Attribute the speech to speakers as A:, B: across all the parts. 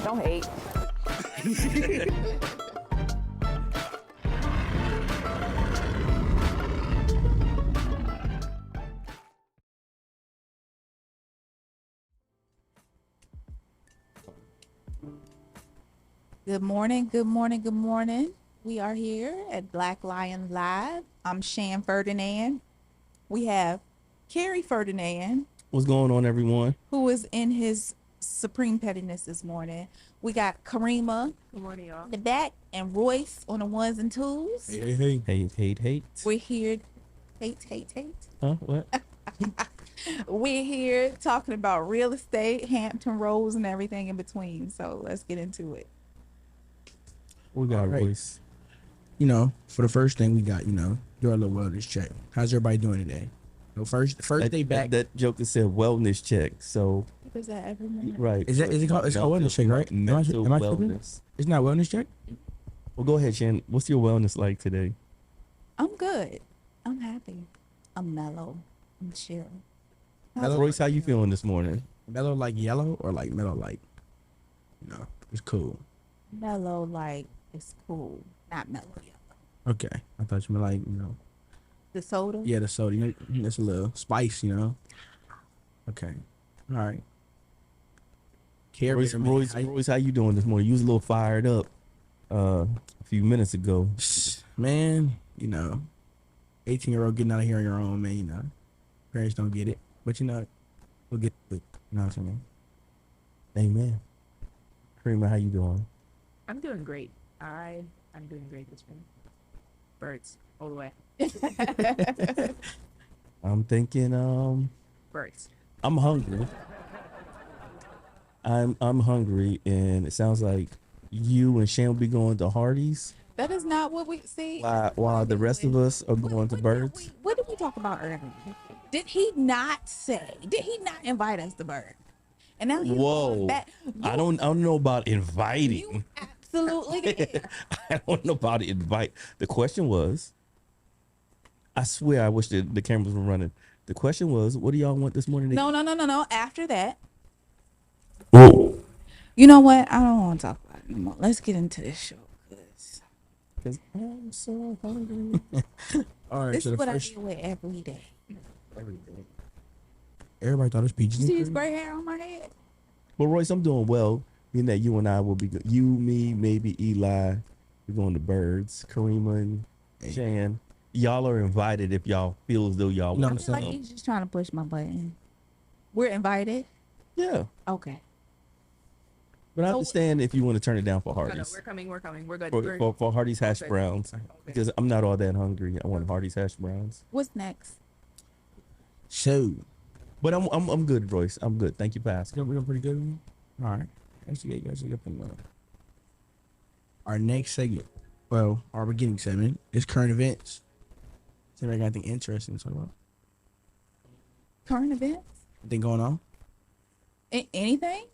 A: Don't hate.
B: Good morning, good morning, good morning. We are here at Black Lion Live. I'm Shan Ferdinand. We have Carrie Ferdinand,
C: What's going on, everyone?
B: who is in his supreme pettiness this morning. We got Karima
A: Good morning, y'all.
B: in the back and Royce on the ones and twos.
C: Hey. Hate.
B: We're here. Hate.
C: Huh? What?
B: We're here talking about real estate, Hampton Roads, and everything in between. So let's get into it.
C: We got
D: Right.
C: Royce.
D: You know, for the first thing we got, do our little wellness check. How's everybody doing today? So first day back.
C: That joke that said wellness check. So,
B: What does that ever mean?
C: right.
D: Is it called wellness check, right? Am I
C: Mental
D: tripping?
C: wellness.
D: It's not wellness check?
C: Well, go ahead, Shan. What's your wellness like today?
B: I'm good. I'm happy. I'm mellow. I'm chill.
C: Royce, how you feeling this morning?
D: Mellow like yellow or like mellow like, it's cool.
B: Mellow, like it's cool. Not mellow yellow.
D: Okay. I thought you meant like,
B: The soda?
D: yeah, the soda. That's a little spice, Okay. All right. Carrie,
C: Royce, how you doing this morning? You was a little fired up a few minutes ago.
D: man, 18-year-old getting out of here on your own, man, Parents don't get it. But, we'll get it. You know what I'm saying?
C: Amen. Karima, how you doing?
A: I'm doing great. I'm doing great this morning. Birds all the way.
C: I'm thinking,
A: Birds.
C: I'm hungry. I'm hungry, and it sounds like you and Shan will be going to Hardee's
B: That is not what we see.
C: while the rest of us are going to Birds.
B: What did we talk about earlier? Did he not invite us to Bird? And now he's
C: Whoa.
B: going back.
C: I don't know about inviting.
B: You absolutely did.
C: I don't know about invite. The question was, I swear I wish the cameras were running. The question was, what do y'all want this morning?
B: No. After that,
C: Whoa.
B: you know what? I don't want to talk about it anymore. Let's get into this show.
C: 'Cause I'm so hungry.
D: All right,
B: This
D: so
B: is
D: the
B: what
D: first
B: I deal with every day.
D: everybody thought it was peaches.
B: You see
D: and
B: this
D: cream.
B: gray hair on my head?
C: Well, Royce, I'm doing well. You know, you and I will be good. You, me, maybe Eli. We're going to Birds. Karima and Shan. Y'all are invited if y'all feel as though y'all
D: No,
B: I
C: want
B: feel
C: to
B: like
C: come.
B: he's just trying to push my button. We're invited.
C: Yeah.
B: Okay.
C: But I
B: So-
C: understand if you want to turn it down for
A: No,
C: Hardee's.
A: we're coming. We're good.
C: For Hardee's hash
A: Okay.
C: browns.
A: Okay.
C: Because I'm not all that hungry. I want Hardee's hash browns.
B: What's next?
D: So,
C: But I'm good, Royce. I'm good. Thank you for asking.
D: we're pretty good. All right. Let's get up in our next segment. Well, our beginning segment is current events. See if I got anything interesting to talk about.
B: Current events?
D: Anything going on?
B: Anything?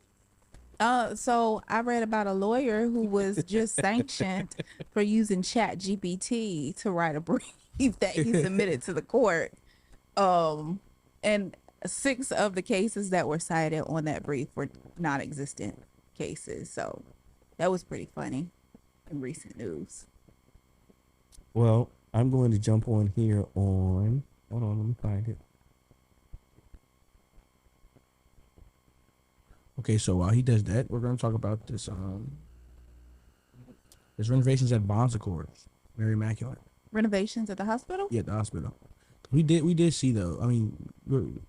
B: So I read about a lawyer who was just sanctioned for using Chat GPT to write a brief that he submitted to the court. And 6 of the cases that were cited on that brief were non-existent cases. So that was pretty funny in recent news.
C: Well, I'm going to jump on here on. Hold on, let me find it.
D: Okay, so while he does that, we're going to talk about this. There's renovations at Bonds Accords. Very immaculate.
B: Renovations at the hospital?
D: Yeah, at the hospital. We did see though. I mean, we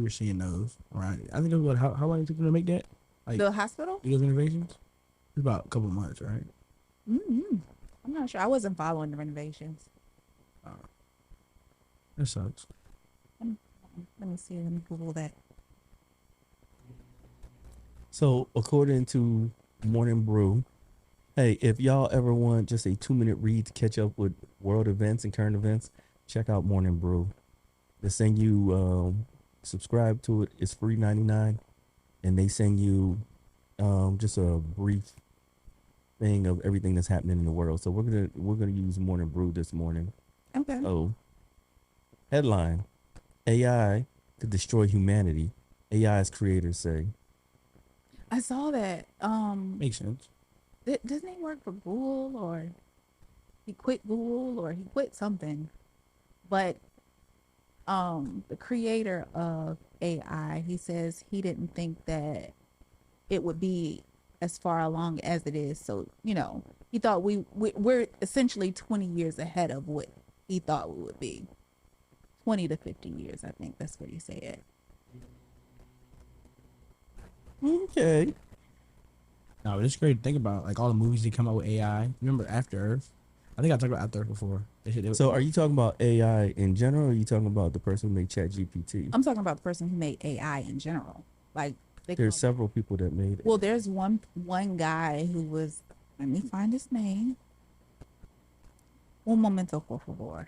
D: were seeing those around. I think it was how long it took them to make that? Like
B: The hospital?
D: those renovations? It was about a couple of months, right?
B: Mm-hmm. I'm not sure. I wasn't following the renovations.
D: That sucks.
B: Let me see. Let me Google that.
C: So, according to Morning Brew, hey, if y'all ever want just a 2-minute read to catch up with world events and current events, check out Morning Brew. They send you subscribe to it. It's free 99, and they send you just a brief thing of everything that's happening in the world. So we're gonna use Morning Brew this morning.
B: Okay.
C: Oh, headline: AI could destroy humanity. AI's creators say.
B: I saw that.
D: Makes sense.
B: Doesn't he work for Google, or he quit Google, or he quit something? But the creator of AI, he says he didn't think that it would be as far along as it is. So, he thought we're essentially 20 years ahead of what he thought we would be. 20 to 50 years, I think that's what he said.
C: Okay.
D: No, but it's great to think about, like all the movies that come out with AI. Remember After Earth? I think I talked about After Earth before.
C: So are you talking about AI in general, or are you talking about the person who made ChatGPT?
B: I'm talking about the person who made AI in general. Like
C: There's several people that made it.
B: well, there's one guy who was. Let me find his name. Un momento, por favor.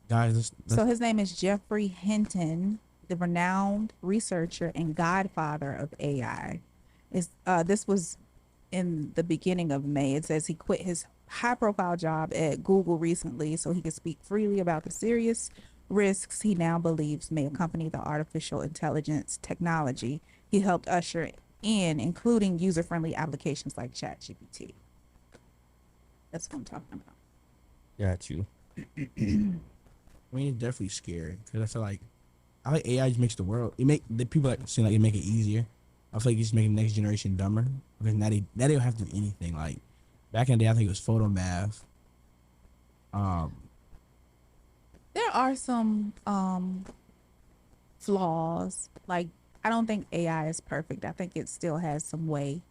D: Guys,
B: So his name is Jeffrey Hinton, the renowned researcher and godfather of AI. This was in the beginning of May. It says he quit his high-profile job at Google recently so he could speak freely about the serious risks he now believes may accompany the artificial intelligence technology he helped usher in, including user-friendly applications like ChatGPT. That's what I'm talking about.
C: Got you.
D: I mean, it's definitely scary because I like AI just makes the world. It make the people that seem like it make it easier. I feel like it's making the next generation dumber because now they don't have to do anything. Like back in the day, I think it was photo math.
B: There are some flaws. Like I don't think AI is perfect. I think it still has some ways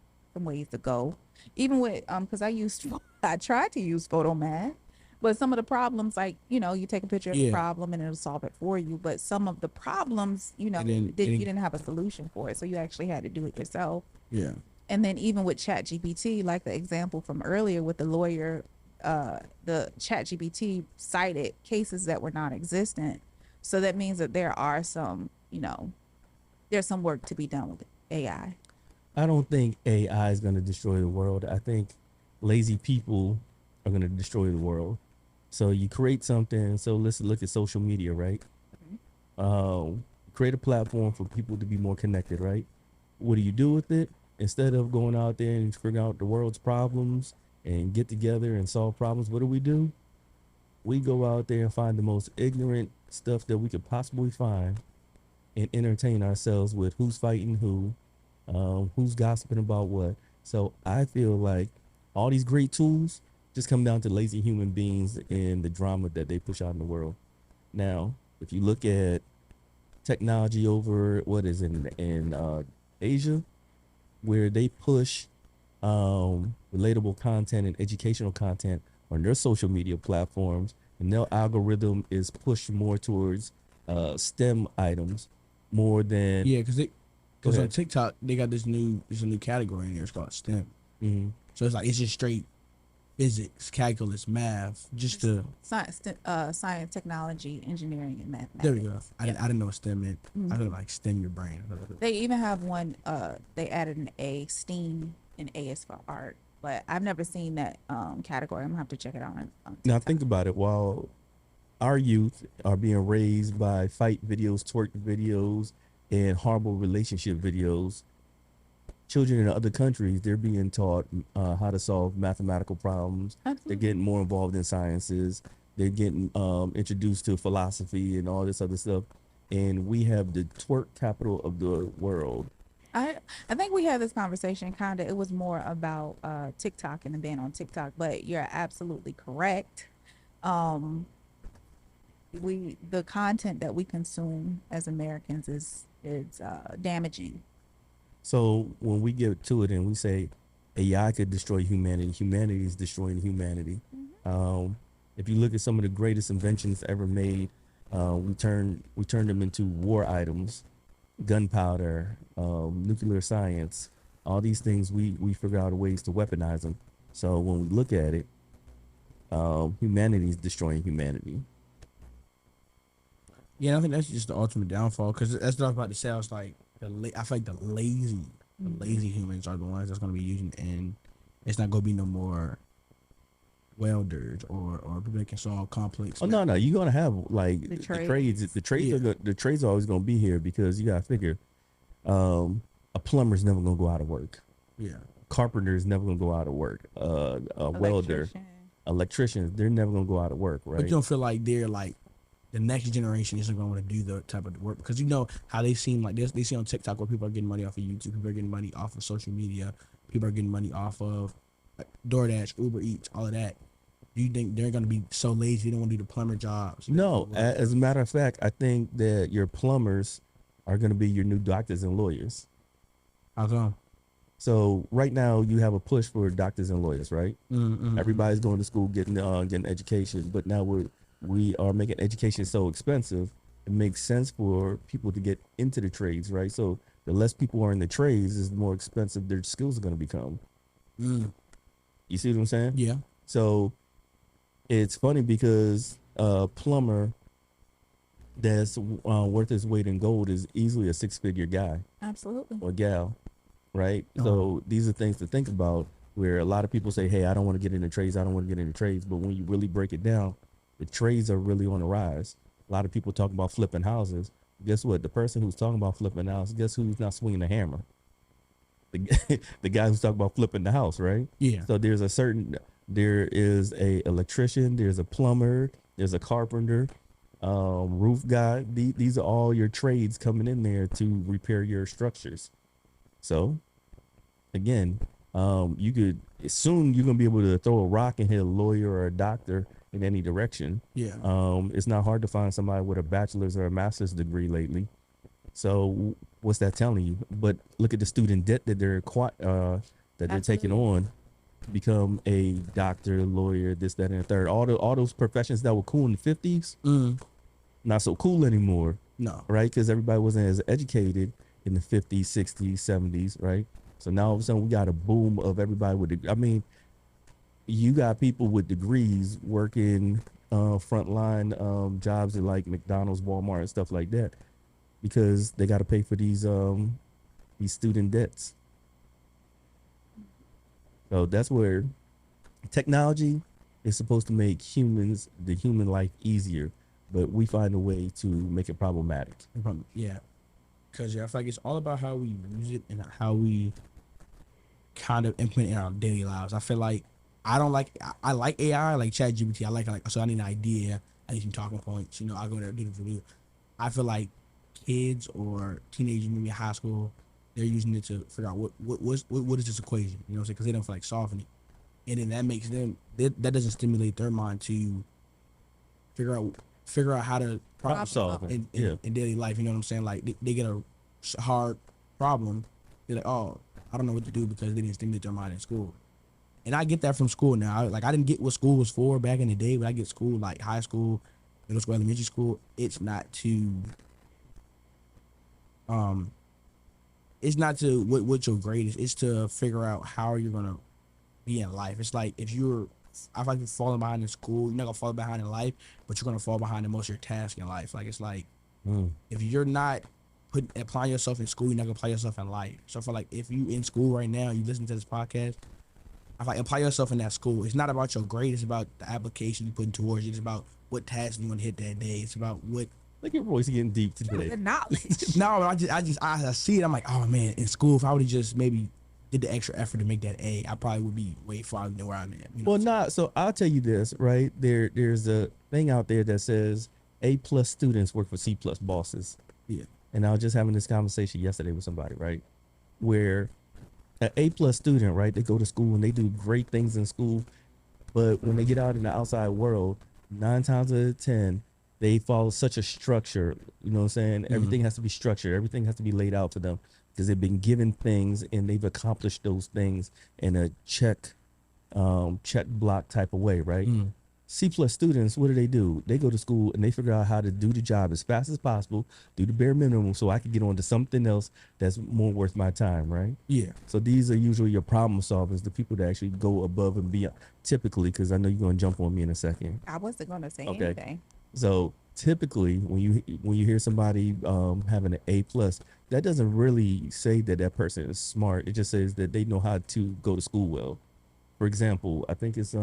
B: to go. Even with because I tried to use photo math, but some of the problems, like you take a picture of the
D: Yeah.
B: problem and it'll solve it for you. But some of the problems,
D: And then
B: you didn't have a solution for it, so you actually had to do it yourself.
D: Yeah.
B: And then even with ChatGPT, like the example from earlier with the lawyer, the ChatGPT cited cases that were non-existent. So that means that there are some, there's some work to be done with AI.
C: I don't think AI is going to destroy the world. I think lazy people are going to destroy the world. So you create something. So let's look at social media, right? Create a platform for people to be more connected, right? What do you do with it? Instead of going out there and figuring out the world's problems and get together and solve problems, what do? We go out there and find the most ignorant stuff that we could possibly find and entertain ourselves with who's fighting who's gossiping about what. So I feel like all these great tools just come down to lazy human beings and the drama that they push out in the world. Now, if you look at technology over what is in Asia, where they push relatable content and educational content on their social media platforms, and their algorithm is pushed more towards STEM items more than
D: Yeah, because
C: Go
D: on
C: ahead.
D: TikTok they got there's a new category in there. It's called STEM.
C: Mhm.
D: So it's just straight physics, calculus, math, just to.
B: Science, technology, engineering, and mathematics.
D: There we go. I didn't know what STEM meant.
B: Mhm.
D: I didn't like STEM your brain.
B: They even have one. They added an A, STEAM, and A is for art. But I've never seen that category. I'm gonna have to check it out on
C: Now
B: TikTok.
C: think about it. While our youth are being raised by fight videos, twerk videos, and horrible relationship videos, children in other countries, they're being taught how to solve mathematical problems. They're
B: Absolutely.
C: getting more involved in sciences. They're getting introduced to philosophy and all this other stuff. And we have the twerk capital of the world.
B: I think we had this conversation kind of. It was more about TikTok and the ban on TikTok, but you're absolutely correct. Um, the content that we consume as Americans is damaging.
C: So when we get to it and we say AI could destroy humanity, humanity is destroying humanity. If you look at some of the greatest inventions ever made, we turned them into war items, gunpowder, nuclear science, all these things. We figure out ways to weaponize them. So when we look at it, humanity is destroying humanity.
D: Yeah, I think that's just the ultimate downfall because that's what I was about to say. I was like, I feel like the lazy humans are the ones that's going to be using, and it's not going to be no more welders or people that can solve complex.
C: Oh no, you're gonna have like
B: The
C: the
B: trades.
C: trades. The trades
D: Yeah.
C: the trades are always gonna be here because you gotta figure, a plumber's never gonna go out of work.
D: Yeah.
C: Carpenter is never gonna go out of work. A welder,
B: Electrician.
C: electricians, they're never gonna go out of work,
D: But
C: right?
D: you don't feel like they're like the next generation isn't going to do the type of work because you know how they seem like they see on TikTok where people are getting money off of YouTube, people are getting money off of social media, people are getting money off of like, DoorDash, Uber Eats, all of that. Do you think they're going to be so lazy they don't want to do the plumber jobs?
C: No, as a matter of fact, I think that your plumbers are gonna be your new doctors and lawyers.
D: How come?
C: So right now you have a push for doctors and lawyers, right?
D: Mm-hmm.
C: Everybody's going to school, getting education, but now we are making education so expensive. It makes sense for people to get into the trades, right? So the less people are in the trades, is the more expensive their skills are going to become. You see what I'm saying?
D: Yeah.
C: So it's funny because a plumber that's worth his weight in gold is easily a 6-figure guy
B: Absolutely.
C: or gal, right?
D: Oh.
C: So these are things to think about where a lot of people say, hey, I don't want to get into trades. I don't want to get into trades. But when you really break it down, the trades are really on the rise. A lot of people talk about flipping houses. Guess what? The person who's talking about flipping the house, guess who's not swinging the hammer? The guy who's talking about flipping the house, right?
D: Yeah.
C: So there is a electrician, there's a plumber, there's a carpenter, roof guy. These are all your trades coming in there to repair your structures. So again, you could soon you're gonna be able to throw a rock and hit a lawyer or a doctor in any direction.
D: Yeah.
C: It's not hard to find somebody with a bachelor's or a master's degree lately. So what's that telling you? But look at the student debt that they're taking
B: Absolutely.
C: on to become a doctor, lawyer, this, that, and the third. All those professions that were cool in the 50s, not so cool anymore,
D: No.
C: right? Because everybody wasn't as educated in the 50s, 60s, 70s, right? So now all of a sudden we got a boom of everybody with. I mean, you got people with degrees working frontline jobs at like McDonald's, Walmart, and stuff like that, because they got to pay for these student debts. So that's where technology is supposed to make the human life easier, but we find a way to make it problematic.
D: Yeah. Because I feel like it's all about how we use it and how we kind of implement it in our daily lives. I feel like I like AI, like ChatGPT. I like so I need an idea, I need some talking points. You know, I go there do the review. I feel like kids or teenagers, maybe in high school, they're using it to figure out what is this equation. You know what I'm saying? Because they don't feel like solving it, and then that makes them that doesn't stimulate their mind to figure out how to
C: Problem solving.
D: in daily life. You know what I'm saying? Like they get a hard problem, they're like, oh, I don't know what to do because they didn't stimulate their mind in school. And I get that from school now. I didn't get what school was for back in the day, but I get school like high school, middle school, elementary school. It's not to what your grade is. It's to figure out how you're gonna be in life. It's like I feel like you're falling behind in school, you're not gonna fall behind in life, but you're gonna fall behind in most of your tasks in life. Like it's like if you're not applying yourself in school, you're not gonna apply yourself in life. So I feel like if you in school right now, you listen to this podcast, I feel like apply yourself in that school. It's not about your grade, it's about the application you put towards it. It's about what tasks you want to hit that day. It's about what.
C: Like your voice getting deep
B: The
C: today.
B: knowledge.
D: No, I see it. I'm like, oh man, in school, if I would have just maybe did the extra effort to make that A, I probably would be way farther than where I'm at. You know?
C: Well, not so. I'll tell you this, right? There's a thing out there that says A+ students work for C+ bosses.
D: Yeah.
C: And I was just having this conversation yesterday with somebody, right? Where an A+ student, right? They go to school and they do great things in school, but when they get out in the outside world, 9 times out of 10, they follow such a structure. You know what I'm saying? Everything has to be structured. Everything has to be laid out for them because they've been given things and they've accomplished those things in a check block type of way, right? C+ students, what do? They go to school and they figure out how to do the job as fast as possible, do the bare minimum so I can get on to something else that's more worth my time, right?
D: Yeah.
C: So these are usually your problem solvers, the people that actually go above and beyond, typically, because I know you're going to jump on me in a second.
B: I wasn't gonna say
C: Okay.
B: anything.
C: So typically when you hear somebody having an A+, that doesn't really say that person is smart. It just says that they know how to go to school well. For example, I think it's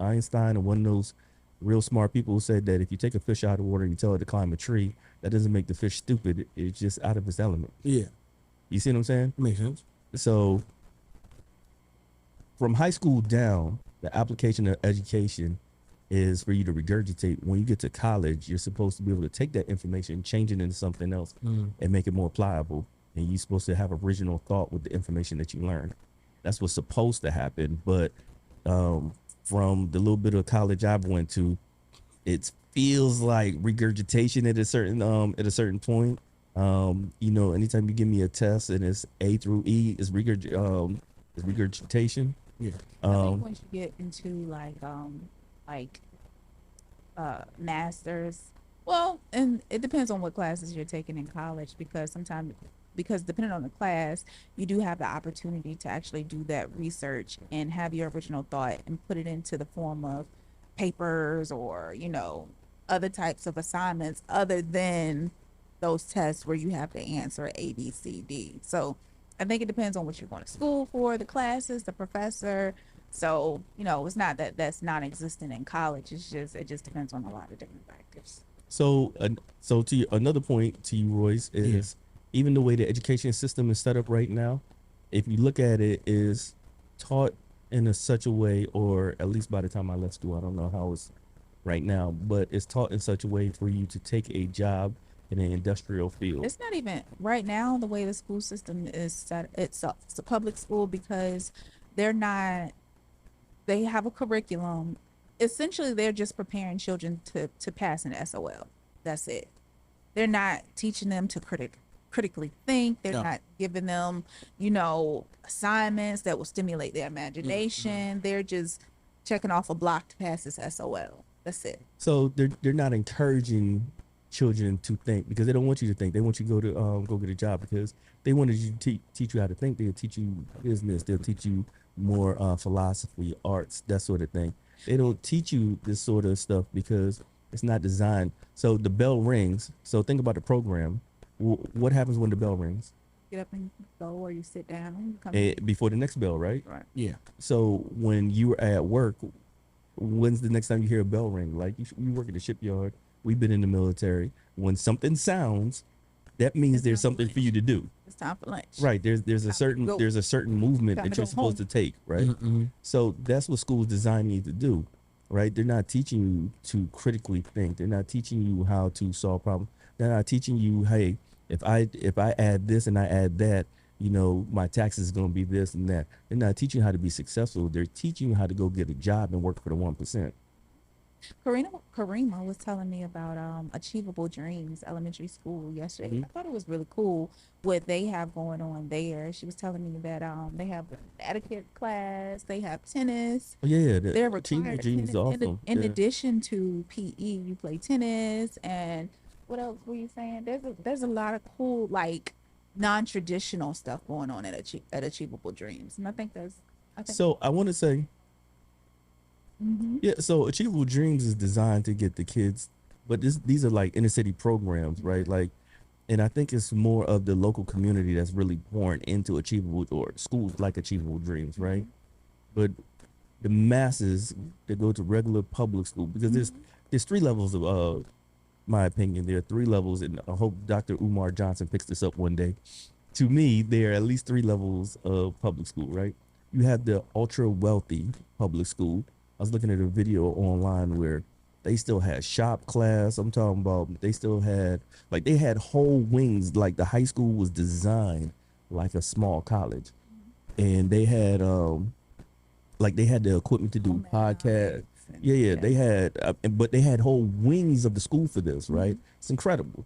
C: Einstein or one of those real smart people who said that if you take a fish out of water and you tell it to climb a tree, that doesn't make the fish stupid. It's just out of its element.
D: Yeah,
C: You see what I'm saying?
D: makes sense.
C: So from high school down, the application of education is for you to regurgitate. When you get to college, you're supposed to be able to take that information, change it into something else, and make it more pliable. And you're supposed to have original thought with the information that you learn. That's what's supposed to happen. But from the little bit of college I've went to, it feels like regurgitation at a certain point. You know, anytime you give me a test and it's A through E, it's regurgitation.
D: Yeah.
B: I think once you get into like masters, well, and it depends on what classes you're taking in college, because sometimes, because depending on the class, you do have the opportunity to actually do that research and have your original thought and put it into the form of papers or, you know, other types of assignments other than those tests where you have to answer A, B, C, D. So I think it depends on what you're going to school for, the classes, the professor. So, you know, it's not that that's non-existent in college. It just depends on a lot of different factors.
C: So, another point to you, Royce, is even the way the education system is set up right now, if you look at it, is taught in such a way, or at least by the time I left school, I don't know how it's right now, but it's taught in such a way for you to take a job in an industrial field.
B: It's not even right now the way the school system is set. It's a public school because they're not. They have a curriculum. Essentially, they're just preparing children to pass an SOL. That's it. They're not teaching them to critically think. They're
D: No.
B: not giving them, you know, assignments that will stimulate their imagination. They're just checking off a block to pass this SOL. That's it.
C: So they're not encouraging children to think, because they don't want you to think. They want you to go get a job, because they wanted you to teach you how to think. They'll teach you business. They'll teach you more philosophy, arts, that sort of thing. They don't teach you this sort of stuff because it's not designed. So the bell rings. So think about the program. What happens when the bell rings?
B: Get up and go, or you sit down. You come
C: Before the next bell, right?
B: right.
D: Yeah.
C: So when you're at work, when's the next time you hear a bell ring? Like you work at the shipyard. We've been in the military. When something sounds, that means
B: It's
C: there's
B: time for
C: something for
B: lunch.
C: you to do.
B: It's time for lunch.
C: Right. There's a
B: Time to
C: certain
B: go.
C: there's a certain movement
B: Time
C: that
B: to
C: you're
B: go
C: supposed
B: home.
C: to take, right? So that's what schools design you to do, right? They're not teaching you to critically think. They're not teaching you how to solve problems. They're not teaching you, hey, if I add this and I add that, you know, my taxes is going to be this and that. They're not teaching you how to be successful. They're teaching you how to go get a job and work for the 1%.
B: Karima was telling me about Achievable Dreams Elementary School yesterday.
C: Mhm.
B: I thought it was really cool what they have going on there. She was telling me that they have an etiquette class, they have tennis.
C: Oh, yeah,
B: They're
C: the Achievable
B: required
C: Dreams is
B: tennis.
C: awesome.
B: In
C: Yeah.
B: addition to PE, you play tennis, and what else were you saying? There's a lot of cool, like, non-traditional stuff going on at Achievable Dreams, and I think
C: So I want to say,
B: Mhm.
C: yeah, so Achievable Dreams is designed to get the kids, but these are like inner city programs, right? Like, and I think it's more of the local community that's really pouring into Achievable, or schools like Achievable Dreams, right? But the masses that go to regular public school, because there's three levels of my opinion. There are three levels, and I hope Dr. Umar Johnson picks this up one day. To me, there are at least three levels of public school, right? You have the ultra wealthy public school. I was looking at a video online where they still had shop class. I'm talking about they still had, like, they had whole wings. Like, the high school was designed like a small college, and they had like they had the equipment to do podcasts. Yeah, they had, but they had whole wings of the school for this, right? It's incredible.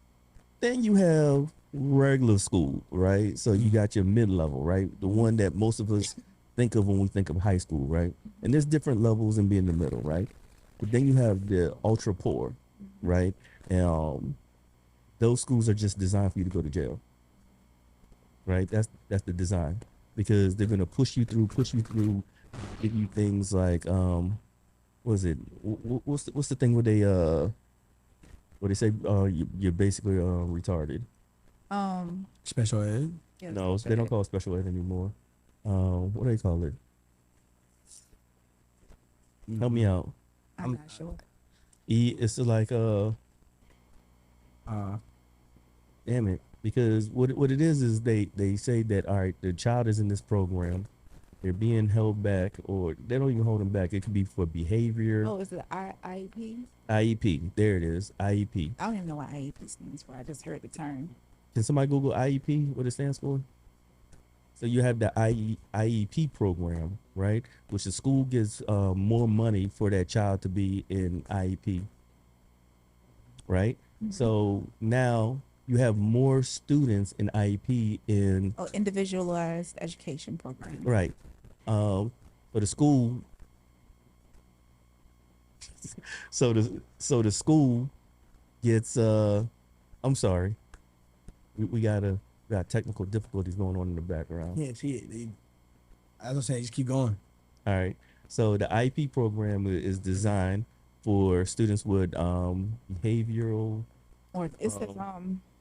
C: Then you have regular school, right? So you got your mid-level, right? The one that most of us think of when we think of high school, right? And there's different levels and be in the middle, right? But then you have the ultra poor, right? And those schools are just designed for you to go to jail, right? That's the design, because they're gonna push you through, give you things like what is it? What's the thing where they say you're basically retarded?
D: Special ed.
B: Yeah,
C: No, they don't call it special ed anymore. What do they call it? Help me out.
B: I'm not sure.
C: It's like
D: Uh,
C: damn it, because what it is they say that all right, the child is in this program, they're being held back, or they don't even hold them back. It could be for behavior.
B: Oh, is it IEP?
C: IEP. There it is. IEP.
B: I don't even know what IEP stands for. I just heard the term.
C: Can somebody Google IEP? What it stands for? So you have the IEP program, right? Which the school gives more money for that child to be in IEP, right? So now you have more students in IEP in
B: Oh, individualized education program.
C: right. For the school, so the school gets I'm sorry, we got technical difficulties going on in the background.
D: yeah, see it. As I'm saying, just keep going.
C: All right. So the IEP program is designed for students with behavioral.
B: Or it says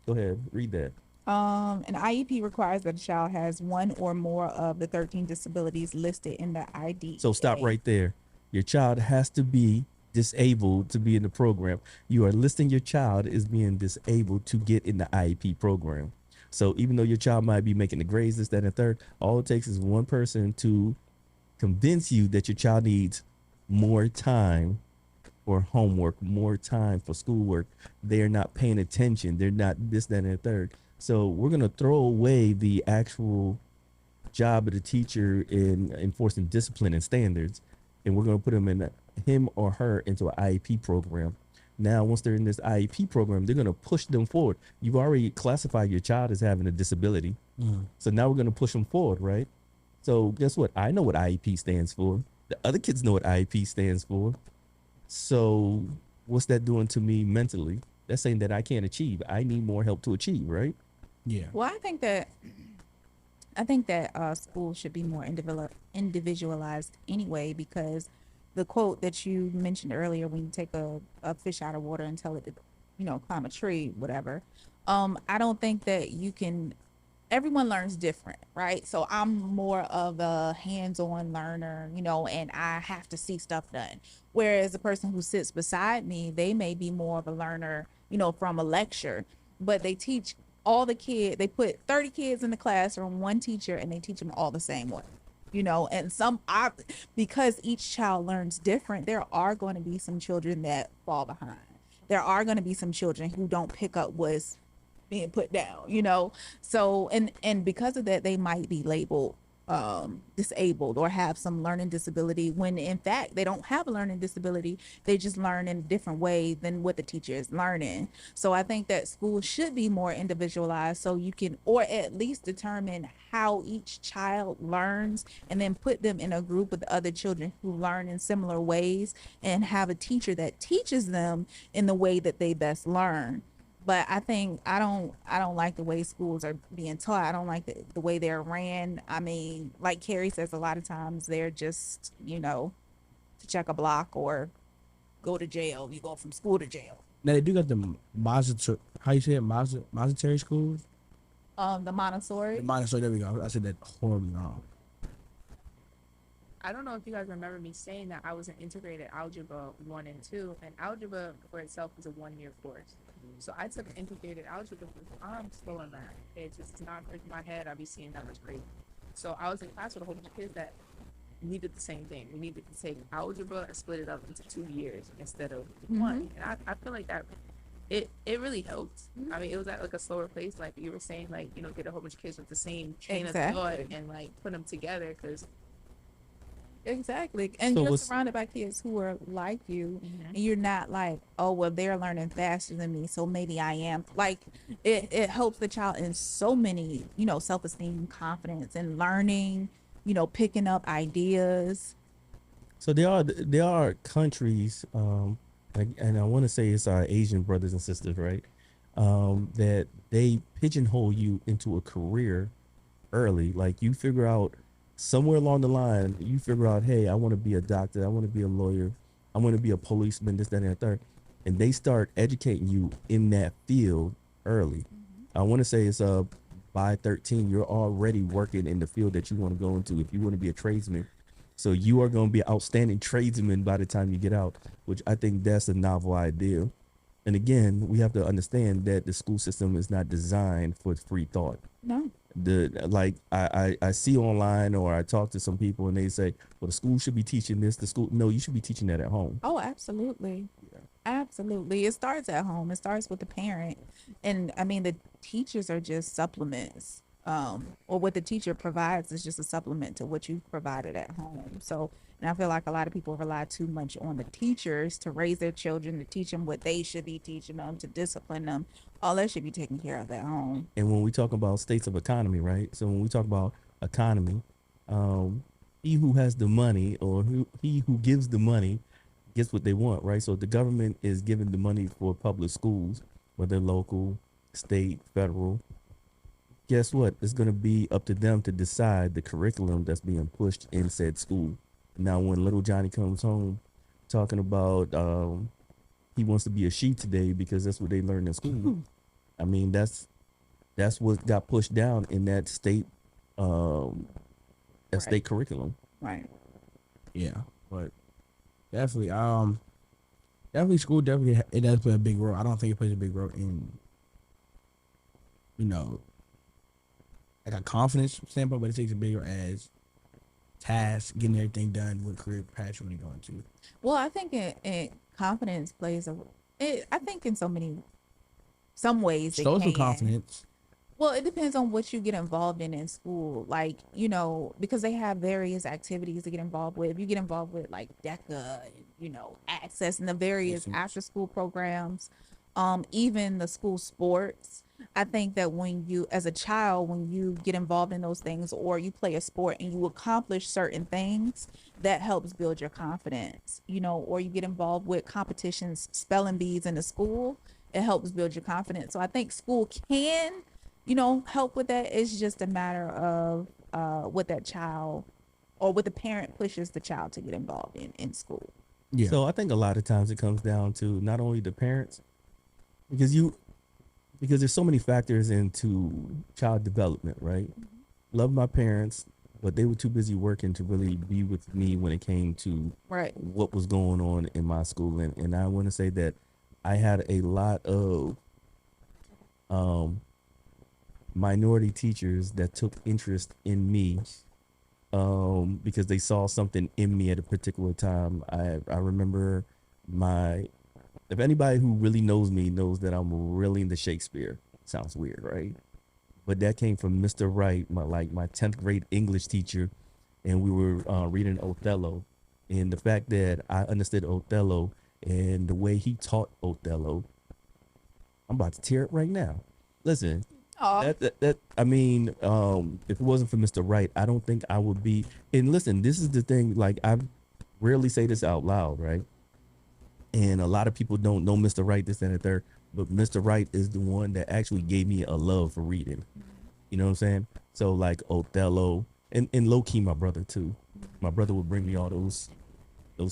C: Go ahead, read that.
B: an IEP requires that a child has one or more of the 13 disabilities listed in the ID.
C: So stop right there. Your child has to be disabled to be in the program. You are listing your child as being disabled to get in the IEP program. So even though your child might be making the grades, this, that, and the third, all it takes is one person to convince you that your child needs more time for homework, more time for schoolwork. They're not paying attention. They're not this, that, and the third. So we're going to throw away the actual job of the teacher in enforcing discipline and standards, and we're going to put him or her into an IEP program. Now, once they're in this IEP program, they're going to push them forward. You've already classified your child as having a disability. So now we're going to push them forward, right? So guess what? I know what IEP stands for. The other kids know what IEP stands for. So what's that doing to me mentally? That's saying that I can't achieve. I need more help to achieve, right?
D: Yeah.
B: Well, I think that schools should be more individualized anyway, because the quote that you mentioned earlier, when you take a fish out of water and tell it to, climb a tree, whatever. I don't think that you can. Everyone learns different, right? So I'm more of a hands-on learner, and I have to see stuff done. Whereas the person who sits beside me, they may be more of a learner, from a lecture, but they teach all the kids. They put 30 kids in the classroom, one teacher, and they teach them all the same way. And because each child learns different, there are going to be some children that fall behind. There are going to be some children who don't pick up what's being put down. So and because of that, they might be labeled disabled or have some learning disability, when in fact they don't have a learning disability. They just learn in a different way than what the teacher is learning. So I think that schools should be more individualized, so you can, or at least determine how each child learns, and then put them in a group with other children who learn in similar ways, and have a teacher that teaches them in the way that they best learn. But I think I don't like the way schools are being taught. I don't like the way they're ran. I mean, like Carrie says, a lot of times they're just, to check a block or go to jail. You go from school to jail.
D: Now they do got the how you say it, Montessori schools.
B: The Montessori.
D: The Montessori. There we go. I said that horribly wrong.
A: I don't know if you guys remember me saying that I was in integrated algebra 1 and 2, and algebra for itself is a 1-year course. So I took integrated algebra because I'm slow in math. It just is not in my head. I'd be seeing numbers crazy. So I was in class with a whole bunch of kids that needed the same thing. We needed to take algebra and split it up into 2 years instead of one. And I feel like that it really helped. I mean, it was at like a slower pace, like you were saying, like, get a whole bunch of kids with the same chain of thought and like put them together, because
B: exactly. And you're surrounded by kids who are like you, and you're not like, oh, well, they're learning faster than me, so maybe I am. Like, it helps the child in so many, self-esteem, confidence, and learning, picking up ideas.
C: So there are countries, and I want to say it's our Asian brothers and sisters, right? That they pigeonhole you into a career early. Like, you figure out somewhere along the line, you figure out, hey, I want to be a doctor, I want to be a lawyer, I want to be a policeman, this, that, and the third. And they start educating you in that field early. I want to say it's by 13, you're already working in the field that you want to go into. If you want to be a tradesman, So you are going to be an outstanding tradesman by the time you get out, which I think that's a novel idea. And again, we have to understand that the school system is not designed for free thought.
B: No.
C: I see online or I talk to some people and they say, well, the school should be teaching this. The school, no, you should be teaching that at home.
B: Oh, absolutely. Absolutely. It starts at home. It starts with the parent. And I mean, the teachers are just supplements. Or what the teacher provides is just a supplement to what you've provided at home. So, and I feel like a lot of people rely too much on the teachers to raise their children, to teach them what they should be teaching them, to discipline them. All that should be taken care of at home.
C: And when we talk about states of economy, right? So when we talk about economy, he who has the money or he who gives the money gets what they want, right? So the government is giving the money for public schools, whether local, state, federal. Guess what? It's going to be up to them to decide the curriculum that's being pushed in said school. Now, when little Johnny comes home talking about he wants to be a she today because that's what they learned in school. I mean, that's what got pushed down in that state curriculum.
B: Right.
D: Yeah, but definitely, definitely school definitely it does play a big role. I don't think it plays a big role in, you know, like a confidence standpoint, but it takes a big role as tasks, getting everything done, what career path you want to go into.
B: Well, I think it confidence plays I think in some ways it
D: Social
B: can.
D: confidence.
B: Well, it depends on what you get involved in school. Like, because they have various activities to get involved with. If you get involved with like DECA, access and the various after school programs, even the school sports. I think that as a child, when you get involved in those things or you play a sport and you accomplish certain things, that helps build your confidence, or you get involved with competitions, spelling bees in the school, it helps build your confidence. So I think school can, help with that. It's just a matter of what that child or what the parent pushes the child to get involved in school.
D: Yeah.
C: So I think a lot of times it comes down to not only the parents, because there's so many factors into child development, right? Love my parents, but they were too busy working to really be with me when it came to
B: Right.
C: what was going on in my school. And I want to say that I had a lot of minority teachers that took interest in me because they saw something in me at a particular time. I remember if anybody who really knows me knows that I'm really into Shakespeare. Sounds weird, right? But that came from Mr. Wright, my 10th grade English teacher, and we were reading Othello. And the fact that I understood Othello and the way he taught Othello, I'm about to tear it right now. Listen, that I mean, if it wasn't for Mr. Wright, I don't think I would be. And listen, this is the thing. Like, I rarely say this out loud, right? And a lot of people don't know Mr. Wright, this and the third, but Mr. Wright is the one that actually gave me a love for reading. You know what I'm saying? So like Othello and low key my brother too. My brother would bring me all those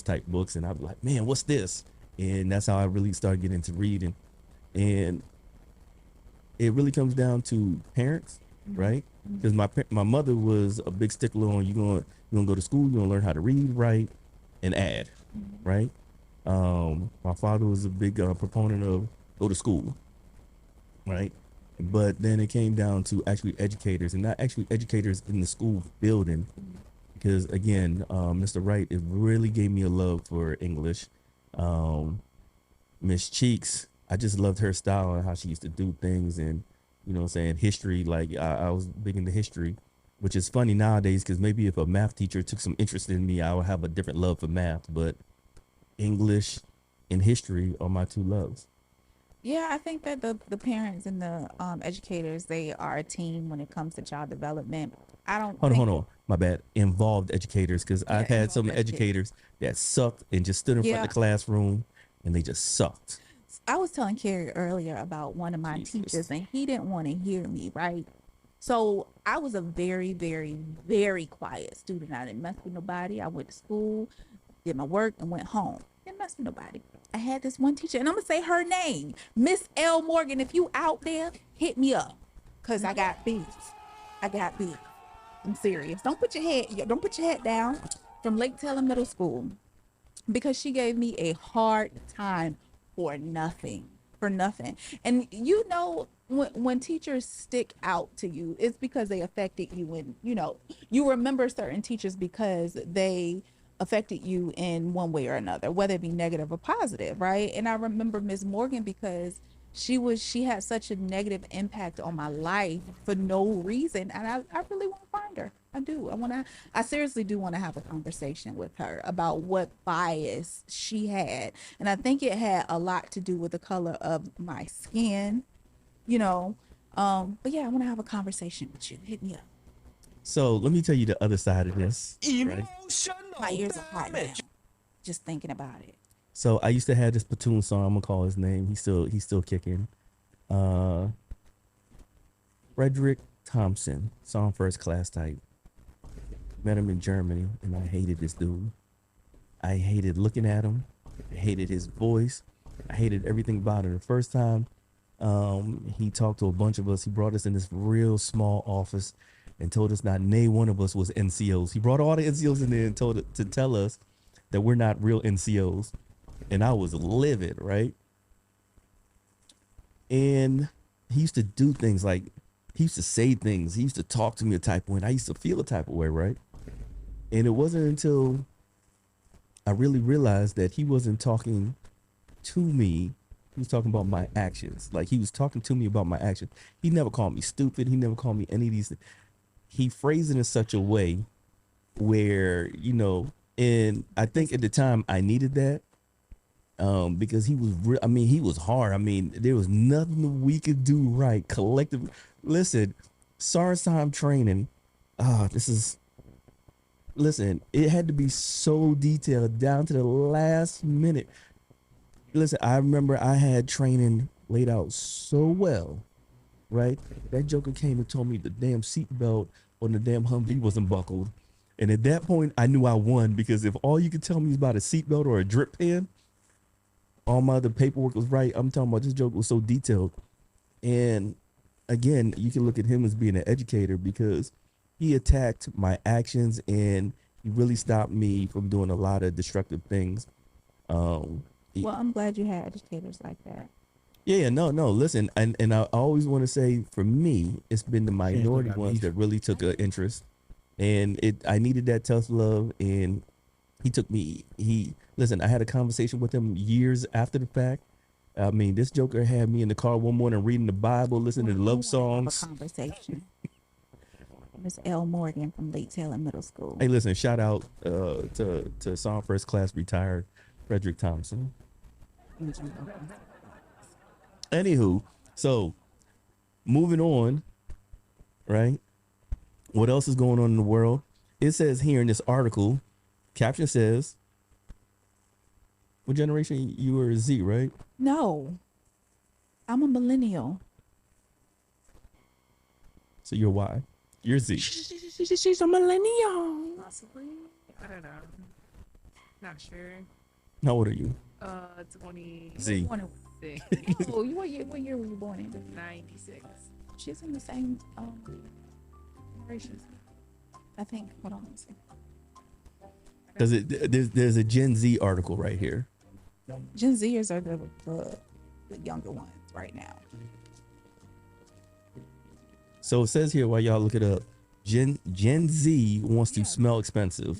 C: type books and I'd be like, man, what's this? And that's how I really started getting into reading. And it really comes down to parents, right? Because my mother was a big stickler on you gonna go to school, you're gonna learn how to read, write, and add, right? My father was a big proponent of go to school, right? But then it came down to actually educators, and not actually educators in the school building, because again, Mr. Wright, it really gave me a love for English. Miss Cheeks, I just loved her style and how she used to do things, and history. Like I was big into history, which is funny nowadays because maybe if a math teacher took some interest in me, I would have a different love for math. But English and history are my two loves.
B: Yeah, I think that the parents and the educators, they are a team when it comes to child development. I don't
C: Hold on. My bad. Involved educators, because I've had some
B: involved
C: educators that sucked and just stood in front of the classroom and they just sucked.
B: I was telling Carrie earlier about one of my teachers, and he didn't want to hear me, right? So I was a very, very, very quiet student. I didn't mess with nobody. I went to school, did my work, and went home. Didn't mess with nobody. I had this one teacher, and I'm gonna say her name, Miss L. Morgan. If you out there, hit me up, cause I got beef. I'm serious. Don't put your head down. from Lake Taylor Middle School because she gave me a hard time for nothing. For nothing. And you know, when teachers stick out to you, it's because they affected you, and you remember certain teachers because they affected you in one way or another, whether it be negative or positive, right? And I remember Miss Morgan because she had such a negative impact on my life for no reason, and I really want to find her. I do. I seriously do want to have a conversation with her about what bias she had. And I think it had a lot to do with the color of my skin, you know. But yeah, I want to have a conversation with you. Hit me up.
C: So let me tell you the other side of this. Right?
D: Emotional
B: My ears are hot now.
D: damage.
B: Just thinking about it.
C: So I used to have this platoon song. I'm gonna call his name. He's still kicking. Frederick Thompson, song first class type. Met him in Germany, and I hated this dude. I hated looking at him. I hated his voice. I hated everything about it. The first time he talked to a bunch of us, he brought us in this real small office and told us not nay one of us was NCOs. He brought all the NCOs in there and to tell us that we're not real NCOs. And I was livid, right? And he used to do things like, he used to say things. He used to talk to me a type of way. And I used to feel a type of way, right? And it wasn't until I really realized that he wasn't talking to me. He was talking about my actions. Like, he was talking to me about my actions. He never called me stupid. He never called me any of these. He phrased it in such a way where, and I think at the time I needed that. Because he was he was hard. I mean, there was nothing we could do right collectively. Listen, SARS time training. Listen, it had to be so detailed down to the last minute. Listen, I remember I had training laid out so well, right? That joker came and told me the damn seatbelt on the damn Humvee wasn't buckled. And at that point, I knew I won, because if all you could tell me is about a seatbelt or a drip pen, all my other paperwork was right. I'm talking about this joke was so detailed. And again, you can look at him as being an educator, because he attacked my actions and he really stopped me from doing a lot of destructive things.
B: Well, I'm glad you had educators like that.
C: Yeah, no, listen. And I always want to say, for me, it's been the minority ones that really took an interest. And I needed that tough love. And he took me, listen, I had a conversation with him years after the fact. I mean, this joker had me in the car one morning reading the Bible, listening to love songs.
B: Have a conversation. Miss L. Morgan from Lake Taylor Middle School.
C: Hey, listen, shout out to Song First Class retired Frederick Thompson. Anywho, so moving on, right? What else is going on in the world? It says here in this article, caption says, what generation you are? Z, right?
B: No, I'm a millennial.
C: So you're Y. You're Z.
D: She's a millennial.
A: Possibly. I don't know. Not sure.
C: How old are you?
A: 20.
C: Z.
B: Born in- Oh, what year were you born in?
A: 96.
B: She's in the same generation. I think. Hold on. Let me see.
C: Does it? There's a Gen Z article right here.
B: Gen Zers are the younger ones right now.
C: So it says here, while y'all look it up, Gen Z wants to smell expensive.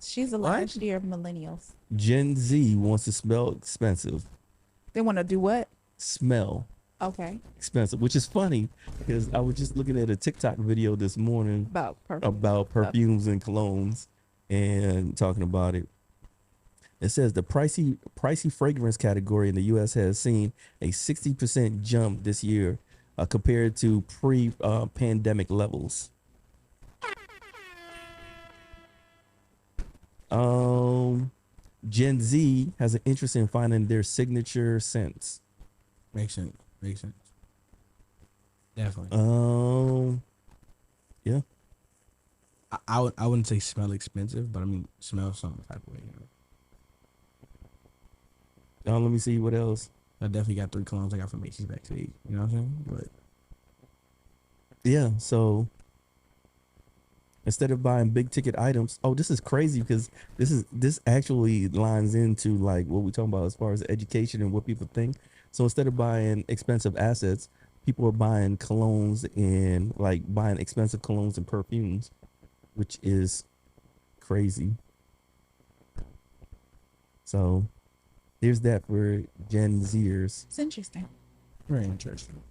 B: She's the last year of millennials.
C: Gen Z wants to smell expensive.
B: They want to do what?
C: Smell
B: Okay.
C: expensive, which is funny because I was just looking at a TikTok video this morning
B: About
C: perfumes and colognes and talking about it. It says the pricey fragrance category in the U.S. has seen a 60% jump this year compared to pre-pandemic levels. Gen Z has an interest in finding their signature scents.
D: Makes sense. Definitely.
C: Yeah.
D: I wouldn't say smell expensive, but I mean smell some type of way.
C: Let me see what else.
D: I definitely got 3 colognes I got from Macy's backstage. You know what I'm saying? But
C: yeah, so Instead of buying big ticket items. Oh, this is crazy because this actually lines into like what we talking about as far as education and what people think. So instead of buying expensive assets, people are buying colognes and like buying expensive colognes and perfumes, which is crazy. So there's that for Gen Zers.
B: It's interesting.
D: Very interesting.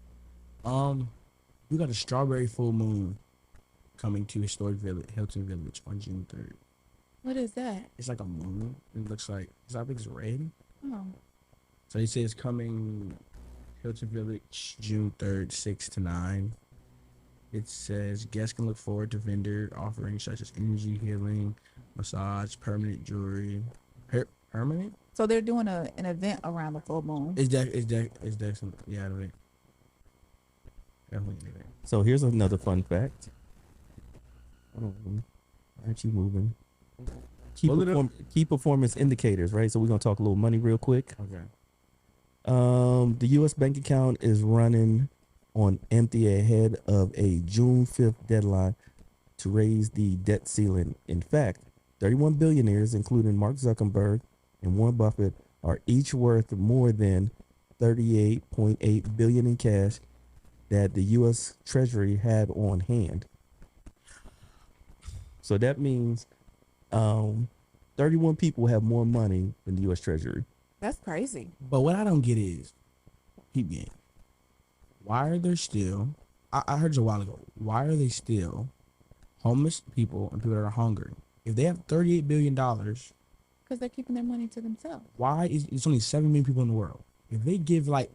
D: We got a strawberry full moon coming to historic village, Hilton Village on June 3rd.
B: What is that?
D: It's like a moon. It looks like I think it's red.
B: Oh,
D: So they say it's coming Hilton Village June 3rd, 6 to 9. It says guests can look forward to vendor offerings such as energy healing, massage, permanent jewelry. Permanent?
B: so they're doing an event around the full moon.
D: It's definitely, yeah, the event. Definitely an event.
C: So here's another fun fact. Why aren't you moving?
D: Pull it up.
C: Key performance indicators, right? So we're gonna talk a little money real quick.
D: Okay.
C: The U.S. bank account is running on empty ahead of a June 5th deadline to raise the debt ceiling. In fact, 31 billionaires, including Mark Zuckerberg and Warren Buffett, are each worth more than $38.8 billion in cash that the U.S. Treasury had on hand. So that means 31 people have more money than the U.S. Treasury.
B: That's crazy.
D: But what I don't get is, keep getting. Why are there still? I heard this a while ago. Why are they still homeless people and people that are hungry? If they have $38 billion,
B: Because they're keeping their money to themselves.
D: why is it's only 7 million people in the world? If they give up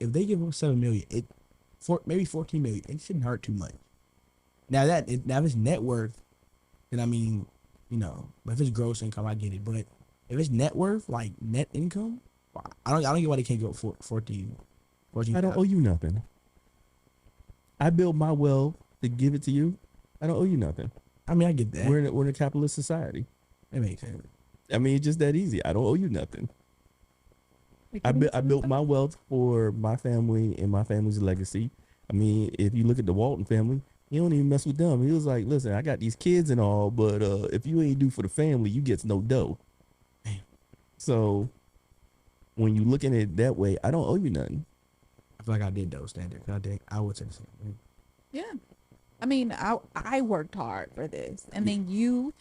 D: 7 million, maybe 14 million, it shouldn't hurt too much. Now if it's net worth, then I mean, but if it's gross income, I get it. But if it's net worth, like net income, I don't get why they can't go 14.
C: I don't owe you nothing. I built my wealth to give it to you. I don't owe you nothing.
D: I mean, I get that.
C: We're in a capitalist society.
D: That makes sense.
C: I mean, it's just that easy. I don't owe you nothing. I built my wealth for my family and my family's legacy. I mean, if you look at the Walton family, he don't even mess with them. He was like, listen, I got these kids and all, but if you ain't do for the family, you get no dough.
D: Damn.
C: So when you looking at it that way, I don't owe you nothing.
D: I feel like I did though, standard. I would say the same thing.
B: Yeah. I mean, I worked hard for this. And then you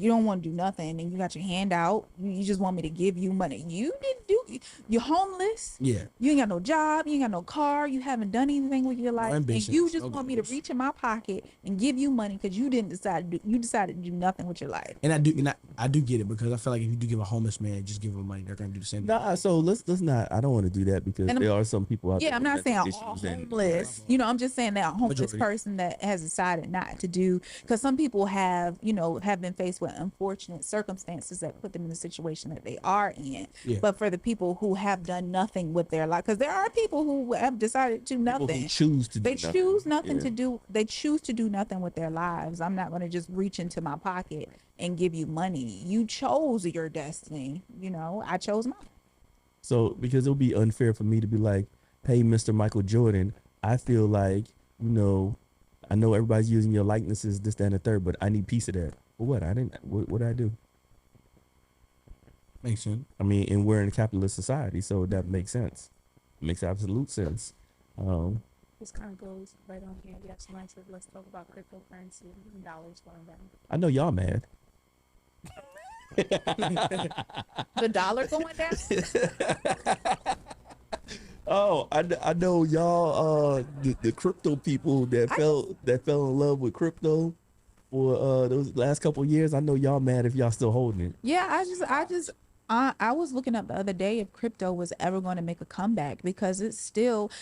B: don't want to do nothing and you got your hand out. You just want me to give you money. You didn't do, you're homeless.
D: Yeah.
B: You ain't got no job. You ain't got no car. You haven't done anything with your life. And
D: ambitions,
B: you just
D: no
B: want me to
D: goals.
B: reach in my pocket and give you money because you decided to do nothing with your life.
D: And I do get it because I feel like if you do give a homeless man, just give him money, they're gonna do the same thing.
C: Nah, so let's not. I don't want to do that because
B: And
C: there are some people out there.
B: Yeah, I'm not
C: with
B: saying all
C: mental issues and-
B: homeless. I'm just saying that a homeless
D: Majority.
B: person that has decided not to do, because some people have been faced with unfortunate circumstances that put them in the situation that they are in.
D: Yeah.
B: But for the people who have done nothing with their life, because there are people who have decided to do
C: People who
B: nothing.
C: choose to do
B: They
C: nothing.
B: choose nothing
C: Yeah.
B: to do. They choose to do nothing with their lives. I'm not going to just reach into my pocket and give you money. You chose your destiny. I chose mine.
C: So because it'll be unfair for me to be like, hey, Mr. Michael Jordan, I feel like, I know everybody's using your likenesses, this, that, and the third, but I need piece of that. For what? What did I do?
D: Makes sense.
C: I mean, and we're in a capitalist society, so that makes sense. It makes absolute sense.
A: This kind of goes right on here. Yes, somebody said, let's talk about cryptocurrency and dollars going down.
C: I know y'all mad.
B: The dollar going down.
C: Oh, I know y'all. The crypto people that fell in love with crypto for those last couple of years. I know y'all mad if y'all still holding it.
B: Yeah, I was looking up the other day if crypto was ever going to make a comeback because it's still,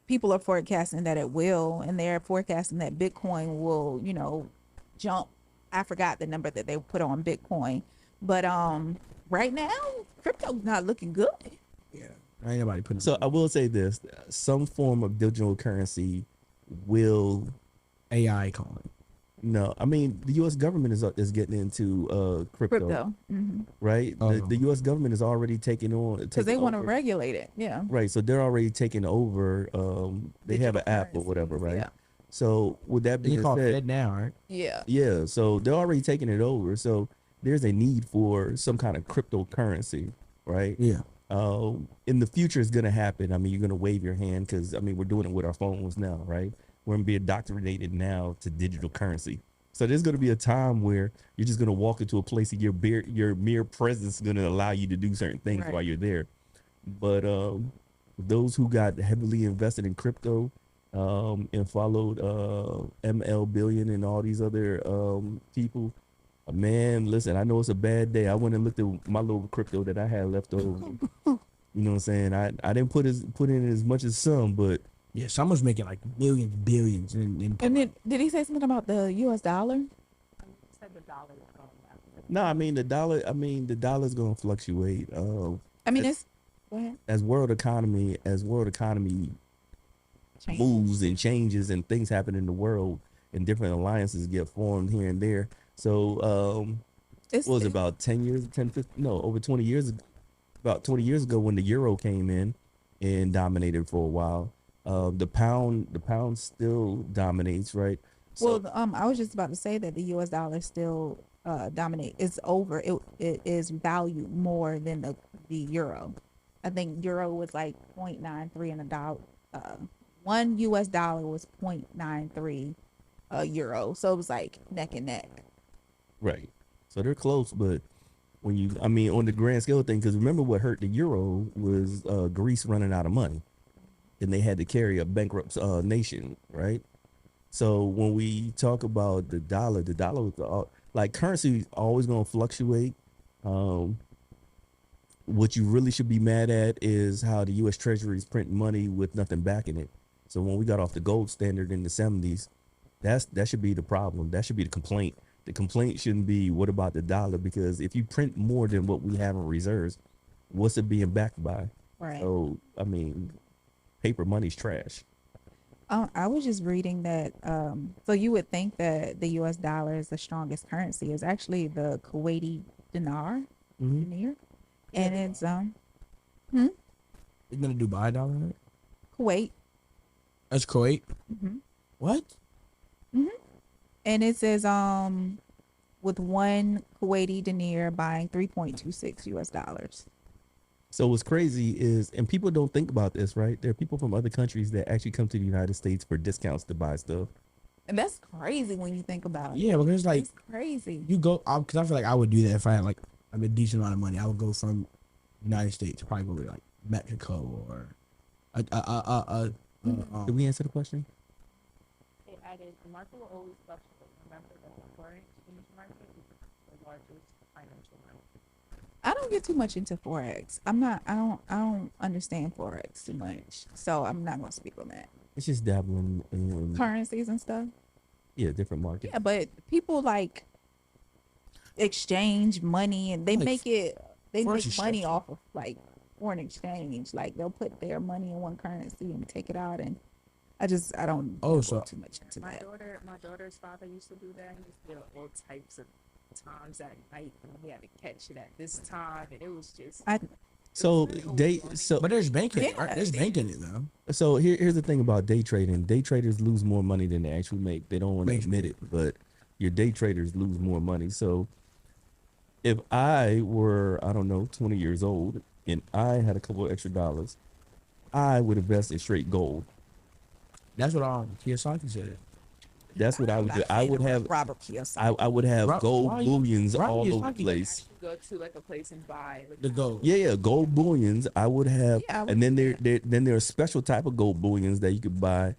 B: people are forecasting that it will, and they're forecasting that Bitcoin will, jump. I forgot the number that they put on Bitcoin, but right now crypto's not looking good.
D: Yeah. Ain't nobody putting.
C: So I will say this: some form of digital currency will.
D: AI calling.
C: No, I mean the U.S. government is getting into crypto, right?
D: Oh.
C: The U.S. government is already taking on
B: Because they want to
C: over.
B: regulate it. Yeah.
C: Right, so they're already taking over. They have an
B: Digital
C: app or whatever,
B: currencies,
C: right? So with that
D: They
C: being
D: call it
C: said,
D: Fed now, right?
B: Yeah.
C: yeah, so they're already taking it over. So there's a need for some kind of cryptocurrency, right?
D: Yeah.
C: In the future, it's gonna happen. I mean, you're gonna wave your hand because I mean, we're doing it with our phones now, right? We're gonna be indoctrinated now to digital currency. So there's gonna be a time where you're just gonna walk into a place and your mere presence is gonna allow you to do certain things
B: Right.
C: while you're there. But those who got heavily invested in crypto and followed ML Billion and all these other people, man, listen, I know it's a bad day. I went and looked at my little crypto that I had left over. You know what I'm saying? I didn't put in as much as some, but
D: Yeah, someone's making like millions, billions,
B: And then did he say something about the U.S. dollar?
A: You said the dollar was going down.
C: no, I mean the dollar's gonna fluctuate.
B: I mean,
C: as,
B: it's go ahead.
C: as world economy
B: Change.
C: moves and changes and things happen in the world and different alliances get formed here and there. So
B: It's
C: what was it, about 10 years, 10, 15, no, over 20 years, about 20 years ago when the euro came in and dominated for a while. The pound still dominates, right? So
B: well. I was just about to say that the U.S. dollar still dominate. It's over. It is valued more than the euro. I think euro was like 0.93 and a dollar. One U.S. dollar was 0.93 euro. So it was like neck and neck.
C: right. So they're close, but when you, I mean, on the grand scale thing, because remember what hurt the euro was Greece running out of money, and they had to carry a bankrupt nation, right? So when we talk about the dollar was like currency always gonna fluctuate. Um, what you really should be mad at is how the U.S. Treasury is printing money with nothing backing it. So when we got off the gold standard in the '70s, that should be the problem. That should be the complaint. The complaint shouldn't be what about the dollar, because if you print more than what we have in reserves, what's it being backed by?
B: Right.
C: So I mean, paper money's trash.
B: I was just reading that. So you would think that the U.S. dollar is the strongest currency. It's actually the Kuwaiti dinar,
C: Mm-hmm.
B: dinar, and it's
D: They're gonna Dubai dollar, right?
B: Kuwait.
D: That's Kuwait.
B: Hmm.
D: What?
B: And it says with one Kuwaiti dinar buying 3.26 U.S. dollars.
C: So what's crazy is, and people don't think about this, right? There are people from other countries that actually come to the United States for discounts to buy stuff.
B: And that's crazy when you think about it.
D: Yeah, because it's like
B: It's crazy.
D: you go, because I feel like I would do that if I had like a decent amount of money. I would go from United States, probably go to like Mexico or
C: Did we answer the question?
A: They added the market will always fluctuate. Remember that the foreign exchange market is the largest financial market.
B: I don't get too much into forex. I don't understand forex too much. So I'm not gonna speak on that.
C: It's just dabbling in
B: Currencies and stuff.
C: different markets.
B: Yeah, but people like exchange money and they
D: Like,
B: make
D: forex is
B: money
D: stressful.
B: off of like foreign exchange. Like they'll put their money in one currency and take it out, and I don't
D: Oh,
B: go
D: so-
B: too much into
A: My
B: that.
A: daughter's father used to do that. He used to do all types of times at night, and he had to catch it at this time, and it was just.
C: So
D: But there's banking,
B: Yeah,
D: right? There's banking it though.
C: so here's the thing about day trading. Day traders lose more money than they actually make. They don't want to
D: Makes
C: admit it, but your day traders lose more money. So if I were, I don't know, 20 years old and I had a couple of extra dollars, I would invest in straight gold.
D: That's what Kiyosaki said.
C: That's what I would do. I would have
B: Robert Kiyosaki.
C: I would have
D: Rob-
C: gold
D: why-
C: bullions
D: why
C: all over
D: Kiyosaki-
C: the place.
A: Actually go to like a place and buy like
D: The gold.
C: Yeah, gold bullions. I would have,
B: Yeah, I would
C: and then
B: do
C: there are special type of gold bullions that you could buy,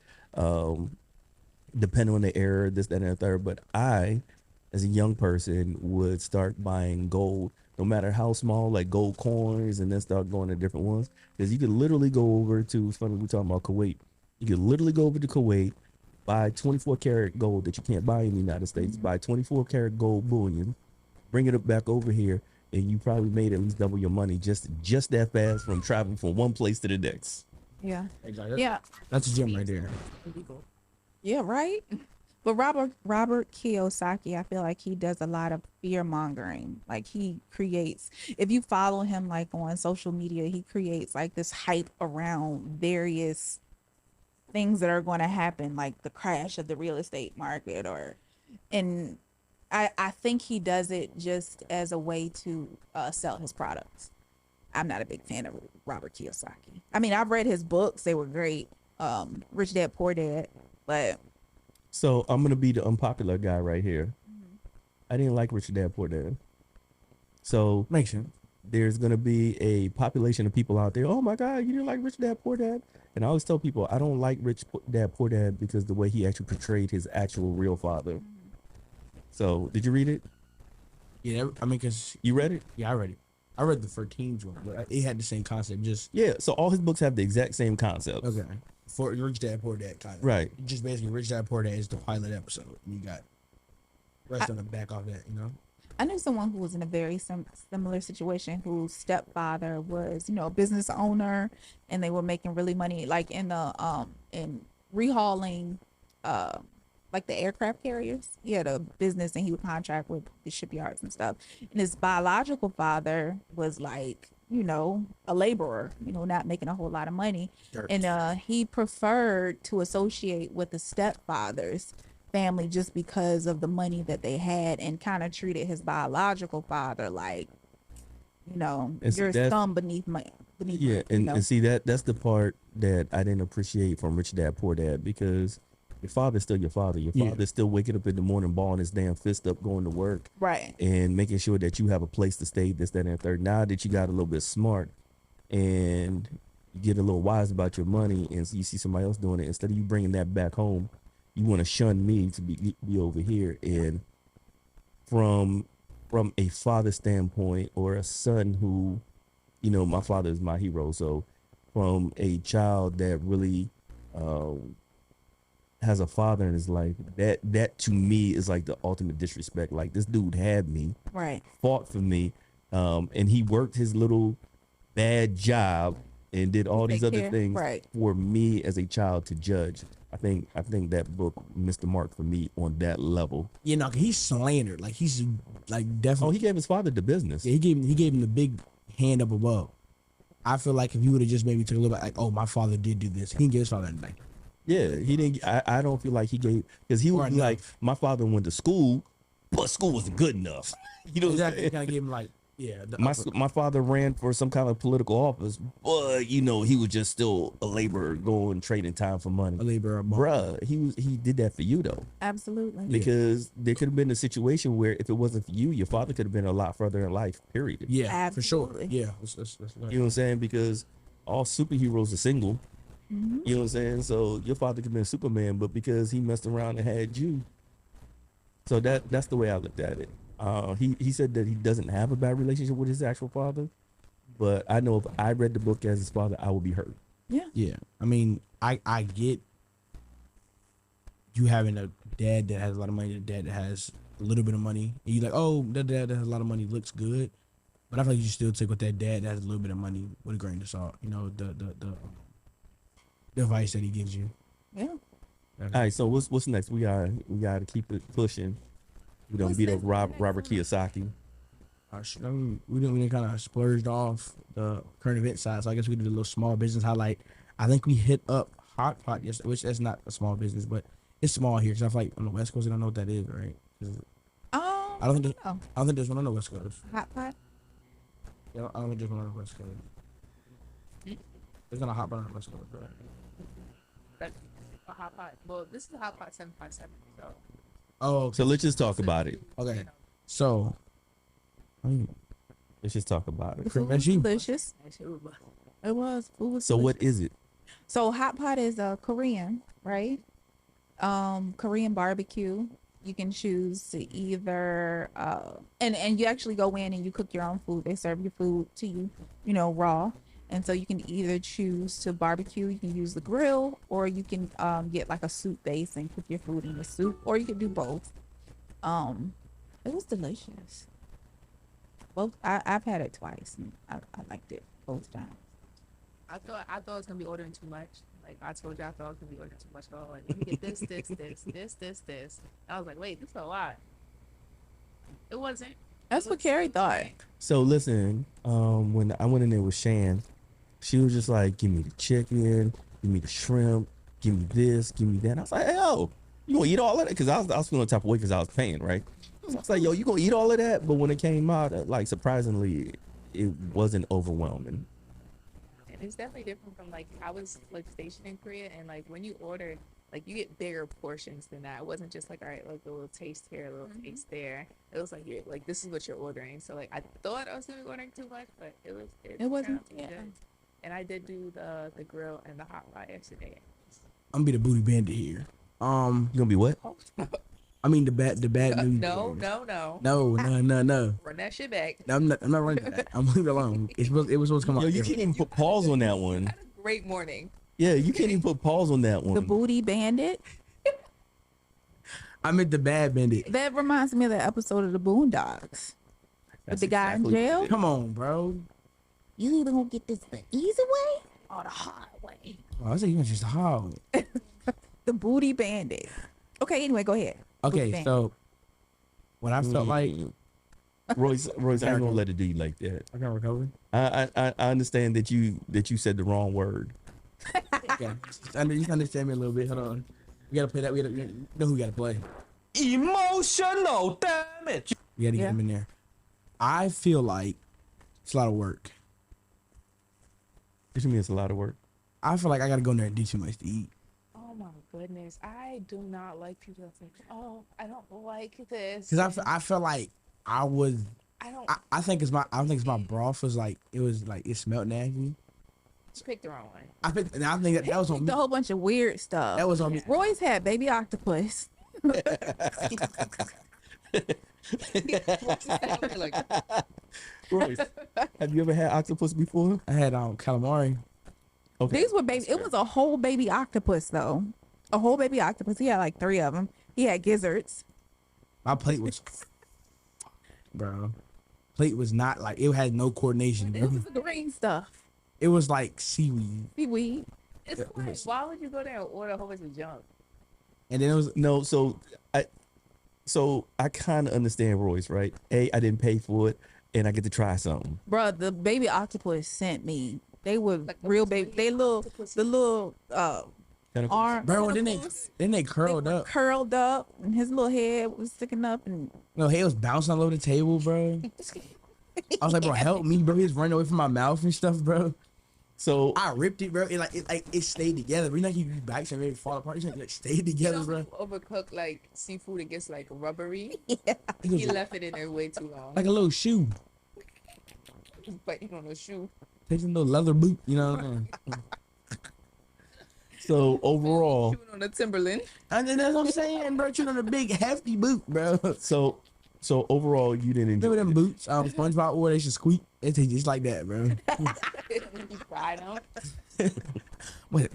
C: depending on the era, this, that, and the third. But I, as a young person, would start buying gold, no matter how small, like gold coins, and then start going to different ones. Because you could literally go over to, it's funny, we're talking about Kuwait. You could literally go over to Kuwait, buy 24 karat gold that you can't buy in the United States, buy 24 karat gold bullion, bring it up back over here, and you probably made at least double your money just that fast from traveling from one place to the next.
B: Yeah.
D: Exactly.
B: Yeah.
D: That's a gym right there.
A: illegal.
B: Yeah, right. But Robert Kiyosaki, I feel like he does a lot of fear mongering. Like he creates, if you follow him like on social media, he creates like this hype around various things that are going to happen, like the crash of the real estate market, and I think he does it just as a way to sell his products. I'm not a big fan of Robert Kiyosaki. I mean, I've read his books; they were great. Rich Dad Poor Dad, but
C: So I'm gonna be the unpopular guy right here. I didn't like Rich Dad Poor Dad. So
D: Makes sense.
C: there's gonna be a population of people out there. Oh my God, you didn't like Rich Dad Poor Dad? And I always tell people I don't like Dad Poor Dad because the way he actually portrayed his actual real father. So did you read it?
D: Yeah, I mean, cause
C: You read it?
D: yeah, I read it. I read the 13th one, but it had the same concept. Just
C: Yeah. So all his books have the exact same concept.
D: okay. For Rich Dad Poor Dad kind of
C: Right.
D: Just basically Rich Dad Poor Dad is the pilot episode, and you got rest on the back off that. You know.
B: I knew someone who was in a very similar situation whose stepfather was, a business owner, and they were making really money, like in rehauling, uh, like the aircraft carriers. He had a business and he would contract with the shipyards and stuff. And his biological father was like, a laborer, not making a whole lot of money.
D: Dirt.
B: And he preferred to associate with the stepfather's family just because of the money that they had, and kind of treated his biological father like,
C: And see,
B: you're a
C: that's-
B: son beneath
C: Yeah,
B: you know.
C: and see that's the part that I didn't appreciate from Rich Dad Poor Dad, because your father's still your father. Your
D: Yeah.
C: father's still waking up in the morning, balling his damn fist up, going to work,
B: Right.
C: and making sure that you have a place to stay, this, that, and the third. Now that you got a little bit smart and you get a little wise about your money, and so you see somebody else doing it, instead of you bringing that back home, you want to shun me to be over here. And from a father standpoint, or a son who, my father is my hero. So from a child that really has a father in his life, that to me is like the ultimate disrespect. Like, this dude had me,
B: Right.
C: fought for me, and he worked his little bad job and did all these
B: Take
C: other
B: care.
C: things
B: Right.
C: for me as a child to judge. I think that book missed the mark for me on that level.
D: You know, he's slandered. Like he's like
C: Oh,
D: definitely.
C: he gave his father the business.
D: Yeah, he gave him the big hand up above. I feel like if you would have just maybe took a little bit like, oh, my father did do this. He didn't give his father anything.
C: Yeah, he didn't. I don't feel like he gave, because he
D: Or
C: would be
D: enough.
C: like, my father went to school, but school wasn't good enough. You know what I'm
D: Exactly.
C: saying?
D: Kind of gave him like, yeah. The
C: My
D: upper-
C: my father ran for some kind of political office, but he was just still a laborer going trading time for money.
D: a laborer.
C: Bruh, he did that for you though,
B: Absolutely.
C: because there could have been a situation where if it wasn't for you, your father could have been a lot further in life. Period.
D: Yeah, for sure.
B: Absolutely.
D: Yeah. That's
C: You know what I'm saying? Because all superheroes are single.
B: Mm-hmm.
C: You know what I'm saying? So your father could have been Superman, but because he messed around and had you. So that's the way I looked at it. He said that he doesn't have a bad relationship with his actual father, but I know if I read the book as his father, I would be hurt.
B: Yeah.
D: Yeah. I mean, I get you having a dad that has a lot of money, and a dad that has a little bit of money, and you like, oh, that dad that has a lot of money looks good, but I feel like you still take with that dad that has a little bit of money with a grain of salt. You know, the advice that he gives you.
B: Yeah.
C: All right, so what's next? We gotta keep it pushing. We don't
B: What's
C: beat up
B: next?
C: Robert Kiyosaki.
D: I mean, we didn't kind of splurged off the current event side, so I guess we did a little small business highlight. I think we hit up Hot Pot yesterday, which that's not a small business, but it's small here. Cause I feel like on the West Coast, I don't know what that is, right? 'Cause I don't think
B: know.
D: I don't think there's one on the West Coast.
B: Hot pot.
D: Yeah, I don't think there's one on the West Coast. There's not a Hot Pot on the West Coast, right?
A: That's a hot pot. Well, this is a hot pot 757. So
D: Oh, okay.
C: So let's just talk about it.
D: Okay. So, I mean,
C: Let's just talk about
B: The
C: it.
B: food was
D: Veggie?
B: delicious.
A: that shit was busted.
B: It was. Food was
C: So what
B: delicious.
C: is it?
B: So hot pot is Korean, right? Korean barbecue. You can choose to either and you actually go in and you cook your own food. They serve your food to you, raw. And so you can either choose to barbecue, you can use the grill, or you can get like a soup base and cook your food in the soup, or you can do both. It was delicious. Both I've had it twice and I liked it both times.
A: I thought it was gonna be ordering too much. Like I told you, I thought I was gonna be ordering too much. Oh, like let me get this. I was like, wait, this is a lot. It wasn't.
B: That's what Carrie thought.
C: So listen, when I went in there with Shan, she was just like, "Give me the chicken, give me the shrimp, give me this, give me that. I was like, hey, yo, you gonna eat all of that? Because I was feeling the type of way because I was paying, right? So I was like, yo, you gonna eat all of that? But when it came out, like surprisingly, it wasn't overwhelming.
A: And it's definitely different from like I was like stationed in Korea, and like when you order, like you get bigger portions than that. It wasn't just like all right, like a little taste here, a little taste there. It was like you're like this is what you're ordering. So like I thought I was gonna be ordering too much, but it
B: It wasn't,
A: turned out to be
B: yeah.
A: good. And I did do the grill and the hot fry yesterday.
D: I'm gonna be the booty bandit here.
C: You gonna be what?
D: I mean the bad news.
A: No.
D: No.
A: Run that shit back.
D: No, I'm not running that. I'm leaving it alone. It was supposed to come out.
C: Yo, you
D: different.
C: can't even put pause on that one.
A: Had a great morning.
C: Yeah, you can't even put pause on that one.
B: The booty bandit.
D: I meant the bad bandit.
B: That reminds me of that episode of the Boondocks.
C: That's
B: the guy in
C: exactly what
B: jail?
C: it is.
D: Come on, bro.
B: You either gonna get this the easy way or the hard way.
D: Oh, I said you gonna just hog.
B: The booty bandit. Okay, anyway, go ahead. Booty
D: Okay,
B: bandit.
D: so what I felt like
C: Royce, I ain't gonna let it do you like that.
D: I can recover.
C: I understand that you said the wrong word.
D: Okay, just understand me a little bit. Hold on, we gotta play that. We know who we gotta play.
E: Emotional damage.
D: We gotta get
B: Yeah.
D: him in there. I feel like it's a lot of work.
C: What you mean it's a lot of work?
D: I feel like I gotta go in there and do too much to eat.
A: Oh my goodness, I do not like people that think, oh, I don't like this.
D: Cause I feel like I was.
A: I don't.
D: I think it's my broth was like it smelled nasty.
A: You picked the wrong one.
D: I think that was on
B: The
D: me.
B: whole bunch of weird stuff.
D: That was on me.
B: Roy's had baby octopus.
A: Like,
C: Royce, have you ever had octopus before?
D: I had calamari.
C: Okay.
B: These were baby. It was a whole baby octopus though. A whole baby octopus. He had like 3 of them. He had gizzards.
D: My plate was, bro. Plate was not like it had no coordination.
B: It was the green stuff.
D: It was like seaweed,
B: Seaweed.
A: it's
D: Yeah,
A: like,
D: yes.
A: why would you go there and order a whole bunch of junk?
D: and then it was
C: No, so I kind of understand Royce, right? A, I didn't pay for it, and I get to try something.
B: Bruh, the baby octopus sent me. They were
A: Like a
B: real
A: sweet
B: baby. They little,
A: octopus.
B: the little
C: Kind of,
B: arm.
D: bro. Then they
B: tentacles,
D: then curled
B: they were
D: up.
B: curled up, and his little head was sticking up, and
D: No, he was bouncing all over the table, bro. I was like, bro, help me, bro. He's running away from my mouth and stuff, bro.
C: so
D: I ripped it, bro. It stayed together. We like you backs and ready to fall apart. It like stayed
A: You
D: together,
A: know,
D: bro.
A: people overcook like seafood, it gets like rubbery.
D: It
A: He
D: was
A: left it in there way too long.
D: like a little shoe.
A: He's biting on the shoe.
D: Takes a little leather boot, you know. What I'm saying?
C: so overall,
A: Chewing on a Timberland.
D: And then that's what I'm saying, bro. Chewing on a big hefty boot, bro.
C: so overall, you didn't enjoy
D: Remember them
C: it.
D: boots? SpongeBob wore, they should squeak. It tastes just like that, bro.
A: You fried them.
D: Wait.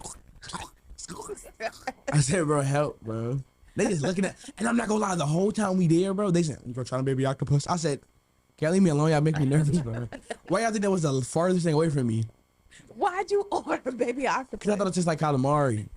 D: I said, bro, help, bro. They just looking at, and I'm not gonna lie, the whole time we there, bro, they said, "You gonna try to baby octopus?" I said, "Can't leave me alone, y'all make me nervous, bro." Why y'all think that was the farthest thing away from me?
B: why'd you order baby
D: Cause I
B: octopus?
D: thought it was just like calamari.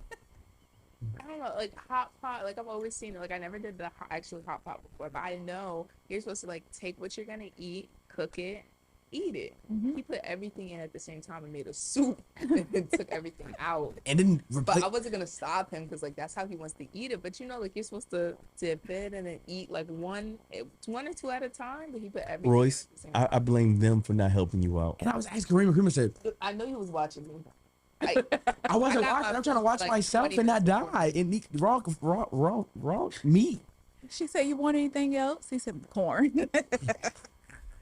A: I don't know, like hot pot. Like I've always seen it. Like I never did the actual hot pot before, but I know you're supposed to like take what you're gonna eat, cook it, eat it.
B: Mhm.
A: He put everything in at the same time and made a soup, and then took everything out.
D: And then
A: But I wasn't gonna stop him because like that's how he wants to eat it. But you know, like you're supposed to dip it and then eat like one or two at a time. But he put everything.
C: Royce,
A: in at the same
C: I blame them for not helping you out.
D: and I was asking Rima. Rima said,
A: I know he was watching me.
D: "I wasn't
A: I got
D: watching. I'm trying to watch
A: like
D: myself
A: 20
D: and not
A: minutes before.
D: die and eat raw meat."
B: She said, "You want anything else?" He said, "Corn."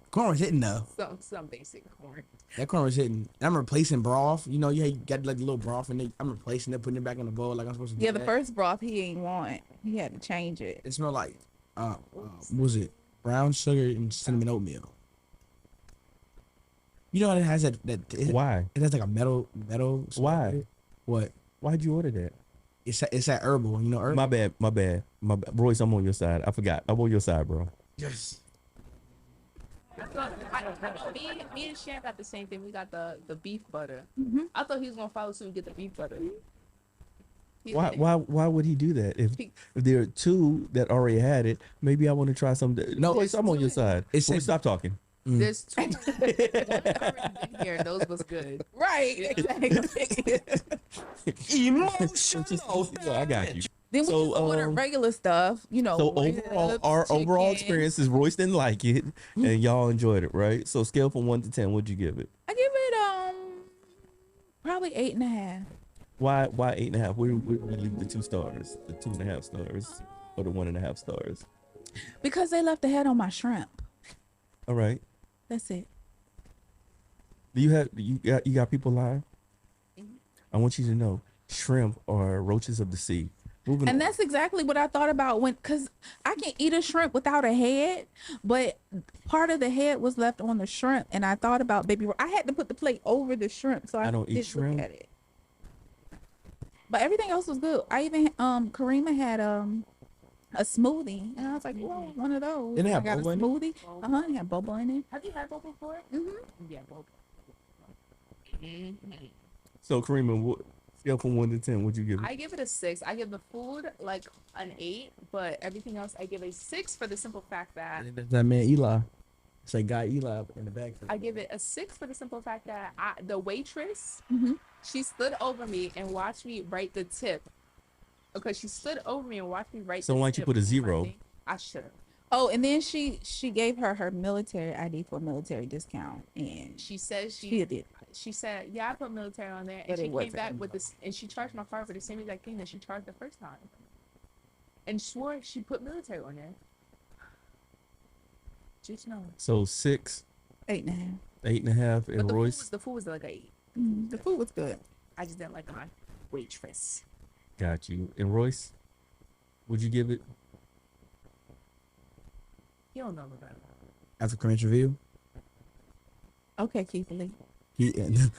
D: Corn was hitting though.
A: Some basic corn.
D: That corn was hitting. And I'm replacing broth. You know, you got like the little broth, and I'm replacing it, putting it back in the bowl like I'm supposed to do.
B: Yeah, the
D: that.
B: first broth he ain't want. He had to change it.
D: It smelled like, what was it? Brown sugar and cinnamon oatmeal. You know, it has that it,
C: Why?
D: it has like a metal.
C: Why?
D: smell. What?
C: Why'd you order that?
D: It's that herbal. You know, herbal.
C: My bad. Royce, I'm on your side. I forgot. I'm on your side, bro.
D: Yes.
A: Me and Shan got the same thing. We got the beef butter.
B: Mhm.
A: I thought he was gonna follow suit and get the beef butter. He
C: Why
A: didn't.
C: why would he do that? If there are two that already had it, maybe I want to try something.
D: No,
C: Royce, I'm on your side.
D: It's
C: Royce,
D: a-
C: stop talking.
A: There's two. One already been here, and those was good.
B: Right. Exactly.
E: Emotional
C: Yeah, I got you.
B: Then we
C: So,
B: just order regular stuff,
C: So overall, our overall experience is Royce didn't like it, and y'all enjoyed it, right? So scale from 1 to 10, what'd you give it?
B: I give it probably 8.5.
C: Why 8.5? Where would we leave the 2 stars, the 2.5 stars, or the 1.5 stars?
B: Because they left the head on my shrimp.
C: All right.
B: That's it.
C: Do you got people live? I want you to know, shrimp are roaches of the sea. Moving
B: And
C: on.
B: that's exactly what I thought about because I can eat a shrimp without a head, but part of the head was left on the shrimp, and I thought about baby. I had to put the plate over the shrimp, so I
C: don't eat
B: didn't look
C: shrimp.
B: at it. But everything else was good. I even Karima had a smoothie, and I was like, "Whoa, one of those."
D: Didn't it have
B: I got a
D: boba in it?
B: smoothie. It had boba in it.
A: Have you had boba before? Yeah, boba.
C: So Karima, scale from 1 to 10, what'd you give it?
A: I give it a 6. I give the food like an 8, but everything else I give a 6 for the simple fact that
D: That's that man Eli. It's that guy Eli in the back.
A: I give it a 6 for the simple fact that the waitress,
B: Mhm.
A: she stood over me and watched me write the tip. Okay, she stood over me and watched me write.
C: So
A: the
C: why don't you
A: tip
C: put a
A: on my
C: 0?
A: thing. I should have.
B: Oh, and then she gave her military ID for a military discount, and
A: She said
B: she did.
A: She said, "Yeah, I put military on there," and
B: But
A: she
B: it
A: came
B: wasn't.
A: back with this, and she charged my card for the same exact thing that she charged the first time, and swore she put military on there. Just know.
C: So 6,
B: 8.5.
C: 8.5,
A: But
C: and
A: the
C: Royce
A: food was like 8.
B: The food was good.
A: I just didn't like my waitress.
C: got you. And Royce, would you give it?
A: He don't know about it.
D: After Corinne's review,
B: Okay, Keith Lee.
D: I'm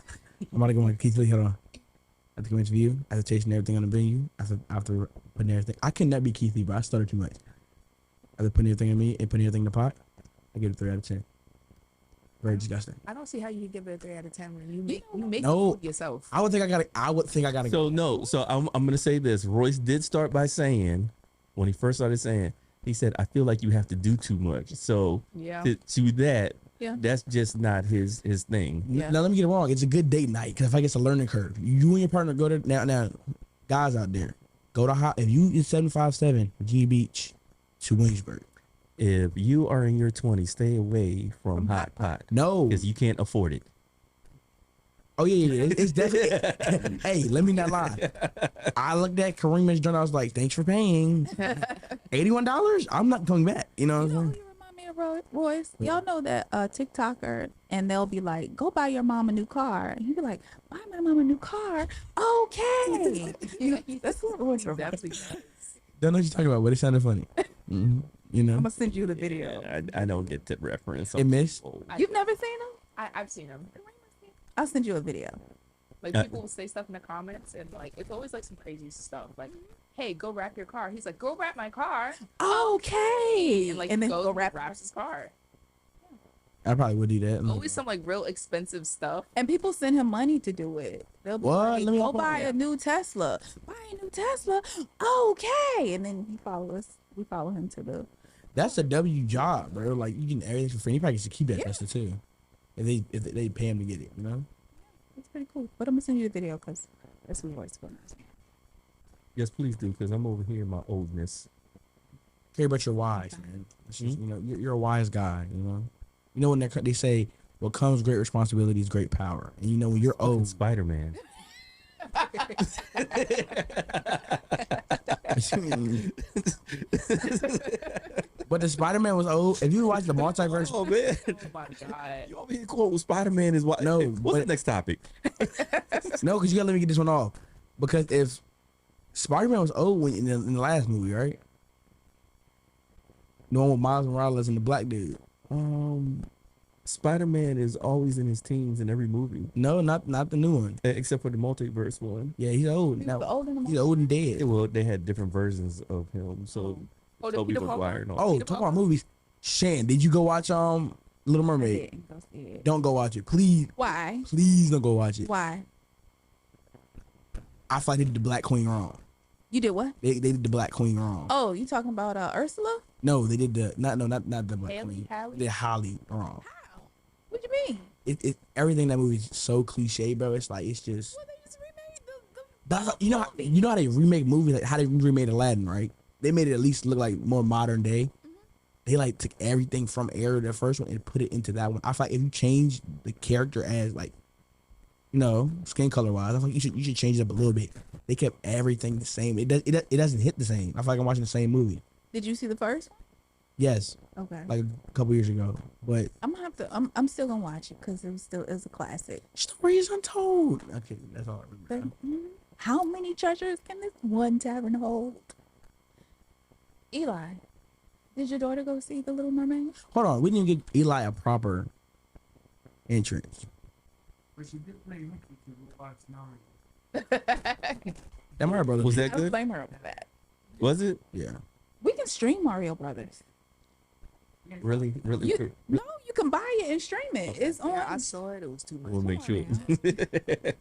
D: about to go on Keith Lee. Hold on. After Corinne's review, after tasting everything on the menu, after putting everything, I could not be Keith Lee, but I stuttered too much. After putting everything in me and putting everything in the pot, I give it a 3 out of 10. Very disgusting.
A: I don't see how you could give it a 3 out of 10 when you make
D: No.
A: the food yourself.
D: I would think I gotta.
C: So no. So I'm gonna say this. Royce did start by saying, when he first started saying, he said, "I feel like you have to do too much." So
A: Yeah.
C: to that,
B: Yeah.
C: that's just not his thing.
A: Yeah.
D: Now let me get it wrong. It's a good date night because I feel like it's a learning curve. You and your partner go to now, guys out there, go to hot. If you is 757 Virginia Beach to Williamsburg,
C: If you are in your 20s, stay away from hot pot
D: no.
C: because you can't afford it.
D: Oh yeah. It's definitely. Hey, let me not lie. I looked at Kareem's joint. I was like, thanks for paying. $81. I'm not coming back. You know what
B: You know
D: I'm
B: who
D: saying?
B: you remind me of, Royce? Y'all know that TikToker, and they'll be like, "Go buy your mom a new car," and he'll be like, "Buy my mom a new car." Okay. That's what Royce reminds me.
A: Definitely.
D: Don't know what you're talking about, but it sounded funny. You
B: I'm
D: know,
B: gonna send you the video.
C: I don't get that reference.
D: It missed.
C: Oh.
B: You've never seen him?
A: I've seen them.
B: I'll send you a video.
A: Like people will say stuff in the comments, and like it's always like some crazy stuff. Like, "Hey, go wrap your car." He's like, "Go wrap my car,"
B: Okay.
A: and like
B: and then
A: goes
B: go
A: and
B: wrap.
A: wraps his car.
D: I probably would do that.
A: Always some like real expensive stuff.
B: And people send him money to do it. They'll be
D: What?
B: like,
D: Let me
B: "Go
D: hop on
B: buy
D: that."
B: a new Tesla. Buy a new Tesla. Okay." And then he follows us. We follow him to the.
D: That's a W job, bro. Like you can everything for free. You probably should keep that Tesla too. If they pay him to get it, you know.
B: It's pretty cool. But I'm gonna send you the video because that's what Royce going to.
C: Yes, please do, because I'm over here in my oldness.
D: Care about your wise, man. It's just, you know, you're a wise guy. You know when they say, "What comes with great responsibility is great power," and you know when you're old.
C: Spider-Man.
D: But the Spider-Man was old. If you watch the multiverse,
C: Oh man,
A: Oh my god.
C: you over here quote with Spider-Man is what?
D: No,
C: What's
D: but-
C: the next topic?
D: no, because you gotta let me get this one off. Because if Spider-Man was old when in the last movie, right? The one with Miles Morales and the black dude.
C: Spider-Man is always in his teens in every movie,
D: No, not the new one.
C: except for the multiverse one.
D: Yeah, he's old now. He's old and dead.
C: Well, they had different versions of him. So
A: Oh, the
C: Tobey
A: Peter
C: Maguire
A: Parker.
C: and all.
D: Oh,
A: Peter
D: talk about
A: Parker?
D: movies. Shan, did you go watch Little Mermaid? Don't go watch it, please.
B: Why?
D: Please don't go watch it.
B: Why?
D: I feel like they did the Black Queen wrong.
B: You did what?
D: They did the Black Queen wrong.
B: Oh, you talking about Ursula?
D: No, they did the not the Black
A: Haley,
D: Queen.
A: Hallie?
D: They did Holly wrong.
B: mean?
D: It everything in that movie is so cliche, bro. It's like it's just.
B: Well, they just remade the
D: That's like, you know how they remake movies, like how they remade Aladdin, right? They made it at least look like more modern day. They like took everything from Air, the first one, and put it into that one. I feel like if you change the character as like, skin color wise, I feel like you should change it up a little bit. They kept everything the same. It doesn't hit the same. I feel like I'm watching the same movie.
B: Did you see the first
D: Yes,
B: one? Okay.
D: like a couple years ago, but
B: I'm gonna have to. I'm still gonna watch it because it's a classic.
D: story is untold. Okay, that's all I
B: But
D: remember.
B: how many treasures can this one tavern hold? Eli, did your daughter go see The Little Mermaid?
D: Hold on, we didn't even give Eli a proper entrance.
F: But she did play Mickey to watch Mario.
D: That Mario Brothers
C: Was
B: I
C: that
B: don't
C: good?
B: blame her over that.
C: Was it
D: Yeah.
B: We can stream Mario Brothers.
C: really? Really?
B: No, you can buy it and stream it. It's on.
A: Yeah, I saw it. It was too much.
C: We'll make sure.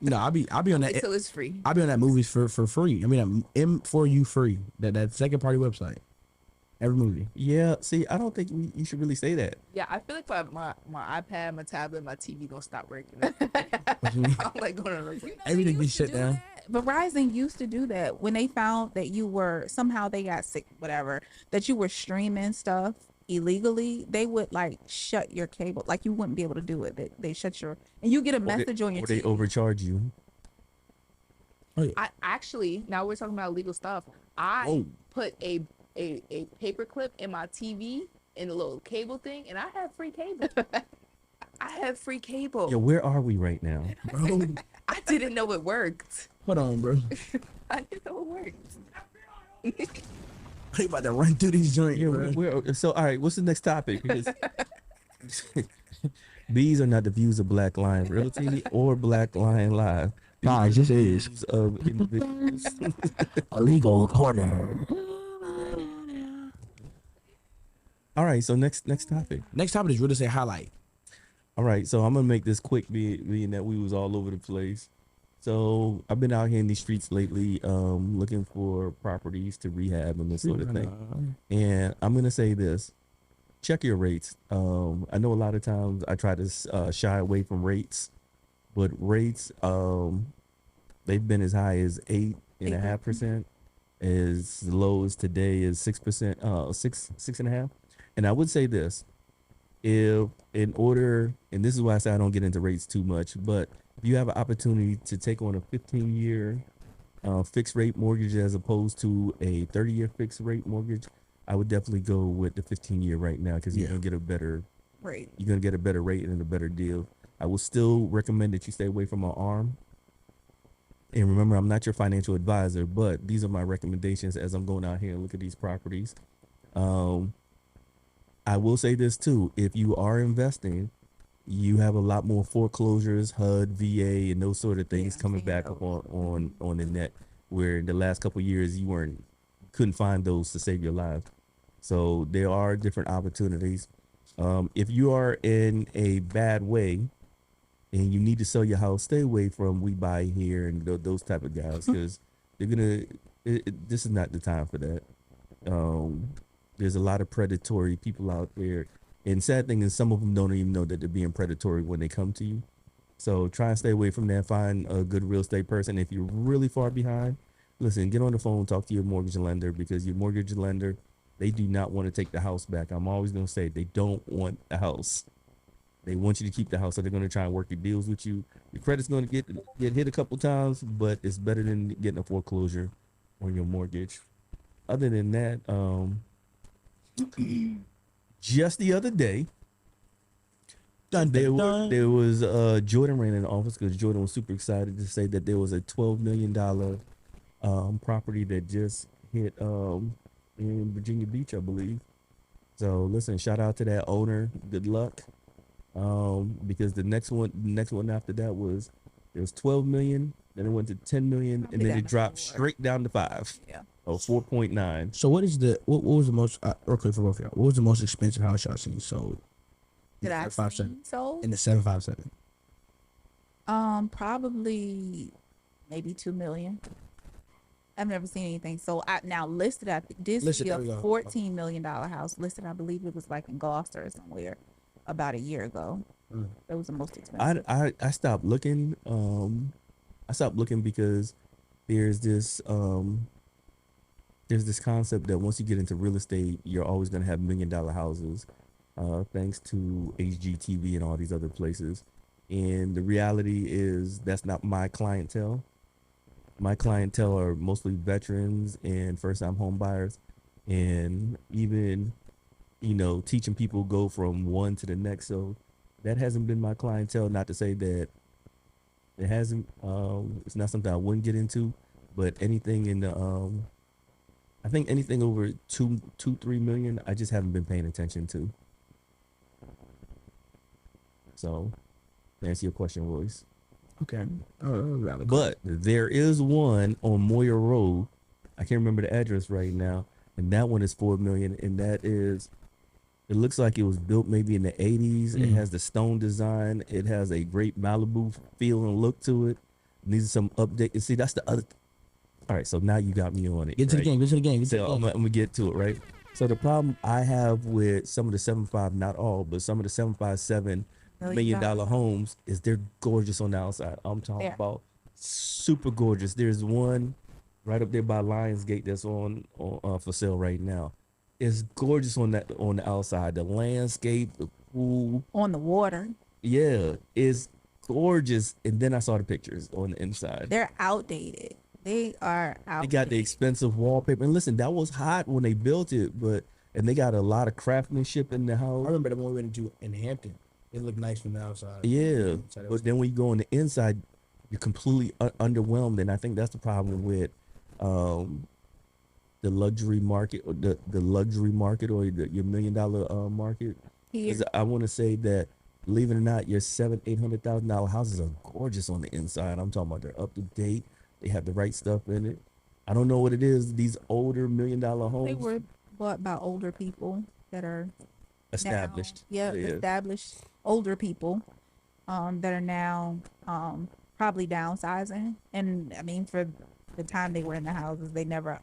D: No, I'll be on that.
A: Until it's free.
D: I'll be on that movies for free. I mean, M4U free. That second party website. Every movie.
C: Yeah. See, I don't think you should really say that.
A: Yeah, I feel like my iPad, my tablet, my TV gonna stop working.
D: What you mean?
A: I'm like going to
B: You know,
D: Everything
B: they
D: gets
B: used to
D: shut
B: do
D: down.
B: that. Verizon used to do that when they found that you were somehow they got sick, whatever, that you were streaming stuff illegally. They would like shut your cable, like you wouldn't be able to do it. They shut your, and you get a message on your
C: Or they
B: TV.
C: overcharge you.
A: I actually, now we're talking about illegal stuff. I
D: Oh.
A: put a paper clip in my TV in a little cable thing, and I have free cable. I have free cable.
C: Yeah. Where are we right now?
D: Bro,
A: I didn't know it worked.
D: hold on, bro.
A: I didn't know it worked.
D: They about to run through these joints,
C: Yeah.
D: bro.
C: So, all right. What's the next topic? Because these are not the views of Black Lion Realty or Black Lion Live.
D: Guys, this is
C: Views of individuals.
D: a legal corner.
C: All right. So next topic.
D: Next topic is real estate highlight.
C: All right, so I'm gonna make this quick, being that we was all over the place. So I've been out here in these streets lately, looking for properties to rehab and this sort of thing. And I'm gonna say this: check your rates. I know a lot of times I try to shy away from rates, but rates, they've been as high as 8.5%, as low as today is 6%, 6.5%. And I would say this: if in order, and this is why I say I don't get into rates too much, but if you have an opportunity to take on a 15-year fixed rate mortgage as opposed to a 30-year fixed rate mortgage, I would definitely go with the 15-year right now because you're
D: Yeah.
C: gonna get a better
B: Right.
C: you're gonna get a better rate and a better deal. I will still recommend that you stay away from an ARM. And remember, I'm not your financial advisor, but these are my recommendations as I'm going out here and look at these properties. I will say this too: if you are investing, you have a lot more foreclosures, HUD, VA, and those sort of things
B: Yeah,
C: coming
B: seen
C: back up on the net. Where in the last couple of years you couldn't find those to save your life. So there are different opportunities. If you are in a bad way and you need to sell your house, stay away from We Buy Here and those type of guys because they're gonna. This is not the time for that. There's a lot of predatory people out there, and sad thing is some of them don't even know that they're being predatory when they come to you. So try and stay away from that. Find a good real estate person. If you're really far behind, listen, get on the phone, talk to your mortgage lender because your mortgage lender, they do not want to take the house back. I'm always going to say they don't want the house. They want you to keep the house, so they're going to try and work your deals with you. Your credit's going to get hit a couple times, but it's better than getting a foreclosure on your mortgage. Other than that, just the other day, there was Jordan ran in the office because Jordan was super excited to say that there was a $12 million property that just hit in Virginia Beach, I believe. So listen, shout out to that owner. Good luck. Because the next one after that was there was 12 million, then it went to 10 million, and then it dropped straight down to 5.
B: Yeah.
C: Oh, 4.9.
D: So what was the most real quick for both of y'all? What was the most expensive house y'all seen sold?
B: Did I
D: 5.7
B: see sold?
D: in the 757?
B: Probably maybe 2 million. I've never seen anything. So I now listed at this
D: Listed,
B: year
D: there we go.
B: $14 million house listed. I believe it was like in Gloucester or somewhere. about a year ago.
D: Mm.
B: That was the most expensive.
C: I stopped looking. I stopped looking because there's this there's this concept that once you get into real estate, you're always going to have $1 million houses, thanks to HGTV and all these other places. And the reality is that's not my clientele. My clientele are mostly veterans and first-time home buyers, and even teaching people go from one to the next. So that hasn't been my clientele. Not to say that it hasn't. It's not something I wouldn't get into, but anything in the I think anything over 3 million, I just haven't been paying attention to. So, to answer your question, Royce.
D: Okay. Oh, that was valid.
C: But there is one on Moyer Road. I can't remember the address right now, and that one is 4 million, and that is. It looks like it was built maybe in the 80s. It has the stone design. It has a great Malibu feel and look to it. Needs some update. See, that's the other. All right, so now you got me on it.
D: Get to the
C: right?
D: game. Get to the game. Get to
C: So
D: the
C: I'm
D: game.
C: gonna get to it, right? So the problem I have with some of the 7.5, not all, but some of the 7.57 million dollar homes is they're gorgeous on the outside. I'm talking
B: Yeah.
C: about super gorgeous. There's one right up there by Lionsgate that's on for sale right now. It's gorgeous on the outside. The landscape, the pool,
B: On the water.
C: yeah, it's gorgeous. And then I saw the pictures on the inside.
B: They're outdated. They are outdated.
C: They got the expensive wallpaper. And listen, that was hot when they built it, and they got a lot of craftsmanship in the
D: I
C: house.
D: remember the one we went into in Hampton. It looked nice from the outside.
C: Yeah,
D: Inside it was-
C: but then when you go on the inside, you're completely underwhelmed, and I think that's the problem with the luxury market, or the luxury market, or your $1 million market.
B: Here.
C: 'Cause I want to say that, believe it or not, your $700,000-$800,000 houses are gorgeous on the inside. I'm talking about they're up to date. They have the right stuff in it. I don't know what it is. These older $1 million homes
B: They were bought by older people that are
C: established.
B: now, established older people that are now probably downsizing. And I mean, for the time they were in the houses, they never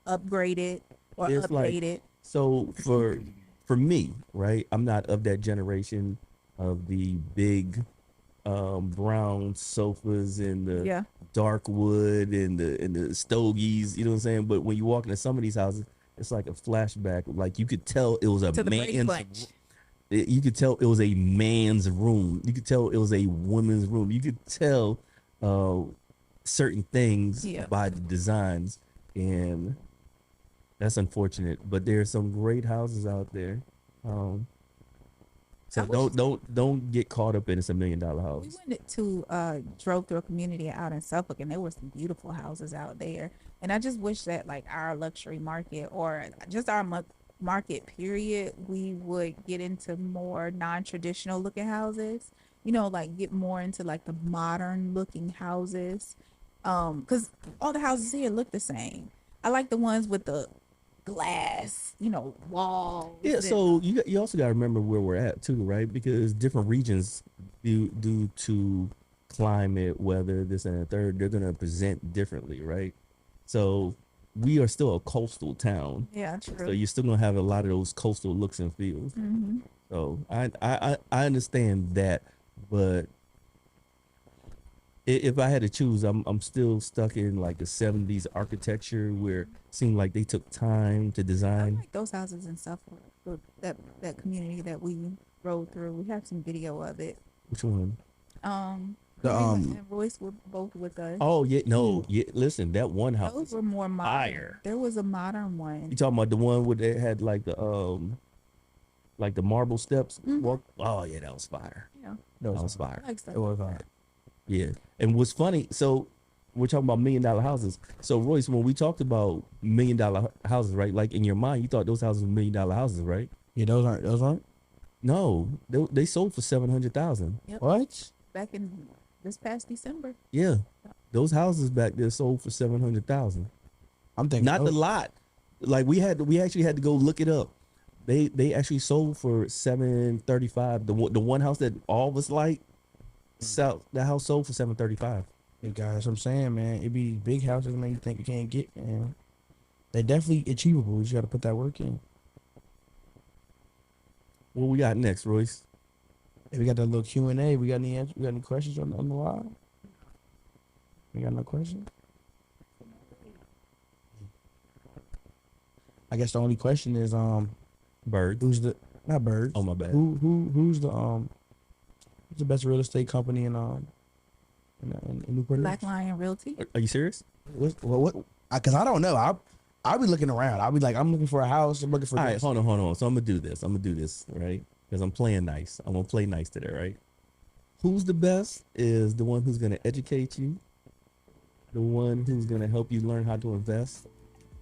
B: upgraded or
C: It's like-
B: updated.
C: So for me, right, I'm not of that generation of the big brown sofas and the
B: Yeah.
C: dark wood and the stogies, you know what I'm saying? But when you walk into some of these houses, it's like a flashback. Like you could tell it was a
B: To the Brady
C: man's.
B: Bunch.
C: You could tell it was a man's room. You could tell it was a woman's room. You could tell certain things
B: Yeah.
C: by the designs, and that's unfortunate. But there's some great houses out there. So
B: I wish-
C: don't get caught up in it's $1 million
B: We
C: house.
B: went to drove through a community out in Suffolk, and there were some beautiful houses out there. And I just wish that like our luxury market, or just our market period, we would get into more non-traditional looking houses. Like get more into like the modern looking houses. Because all the houses here look the same. I like the ones with the glass, walls.
C: Yeah,
B: and-
C: so you also got to remember where we're at too, right? Because different regions, due to climate, weather, this and the third, they're gonna present differently, right? So we are still a coastal town,
B: yeah, true.
C: so you're still gonna have a lot of those coastal looks and feels.
B: hmm
C: So I understand that, but if I had to choose, I'm still stuck in like the '70s architecture where it seemed like they took time to
B: I
C: design.
B: like those houses and stuff. That community that we rode through. We have some video of it.
C: Which one?
D: The,
B: Karima and Royce were both with us.
C: Oh yeah, no, yeah. Listen, that one house.
B: Those were more modern.
C: fire.
B: There was a modern
C: You
B: one.
C: talking about the one where they had like the marble steps?
B: Mhm.
C: Walk? Oh yeah, that was fire.
B: Yeah,
C: That was fire.
B: I like stuff.
D: It was
B: like
D: fire.
B: that.
C: Yeah. And what's funny, so we're talking about $1 million houses. So Royce, when we talked about $1 million houses, right? Like in your mind, you thought those houses were $1 million houses, right?
D: Yeah, those aren't.
C: No, they sold for 700,000.
B: Yep.
D: What?
B: Back in this past December.
C: Yeah, those houses back there sold for 700,000.
D: I'm thinking
C: Not the lot. Like we actually had to go look it up. They actually sold for 735. The one house that all of us like, the house sold for 735.
D: Hey guys, that's what I'm saying, man. It be big houses, man. You think you can't get, man. They're definitely achievable. You just got to put that work in.
C: What we got next, Royce?
D: Hey, we got that little Q&A. We got any answer? We got any questions on the live? We got no questions? I guess the only question is
C: Birds.
D: who's the not birds.
C: Oh, my bad.
D: Who's the best real estate company in Newport
B: Black
D: News?
B: Lion Realty.
C: Are you serious?
D: What? Because I don't know. I'll be looking around. I'll be like, I'm looking for a house. I'm looking for
C: All right,
D: this.
C: hold on. So I'm gonna do this, right? Because I'm playing nice. I'm gonna play nice today, right? Who's the best is the one who's gonna educate you, the one who's gonna help you learn how to invest,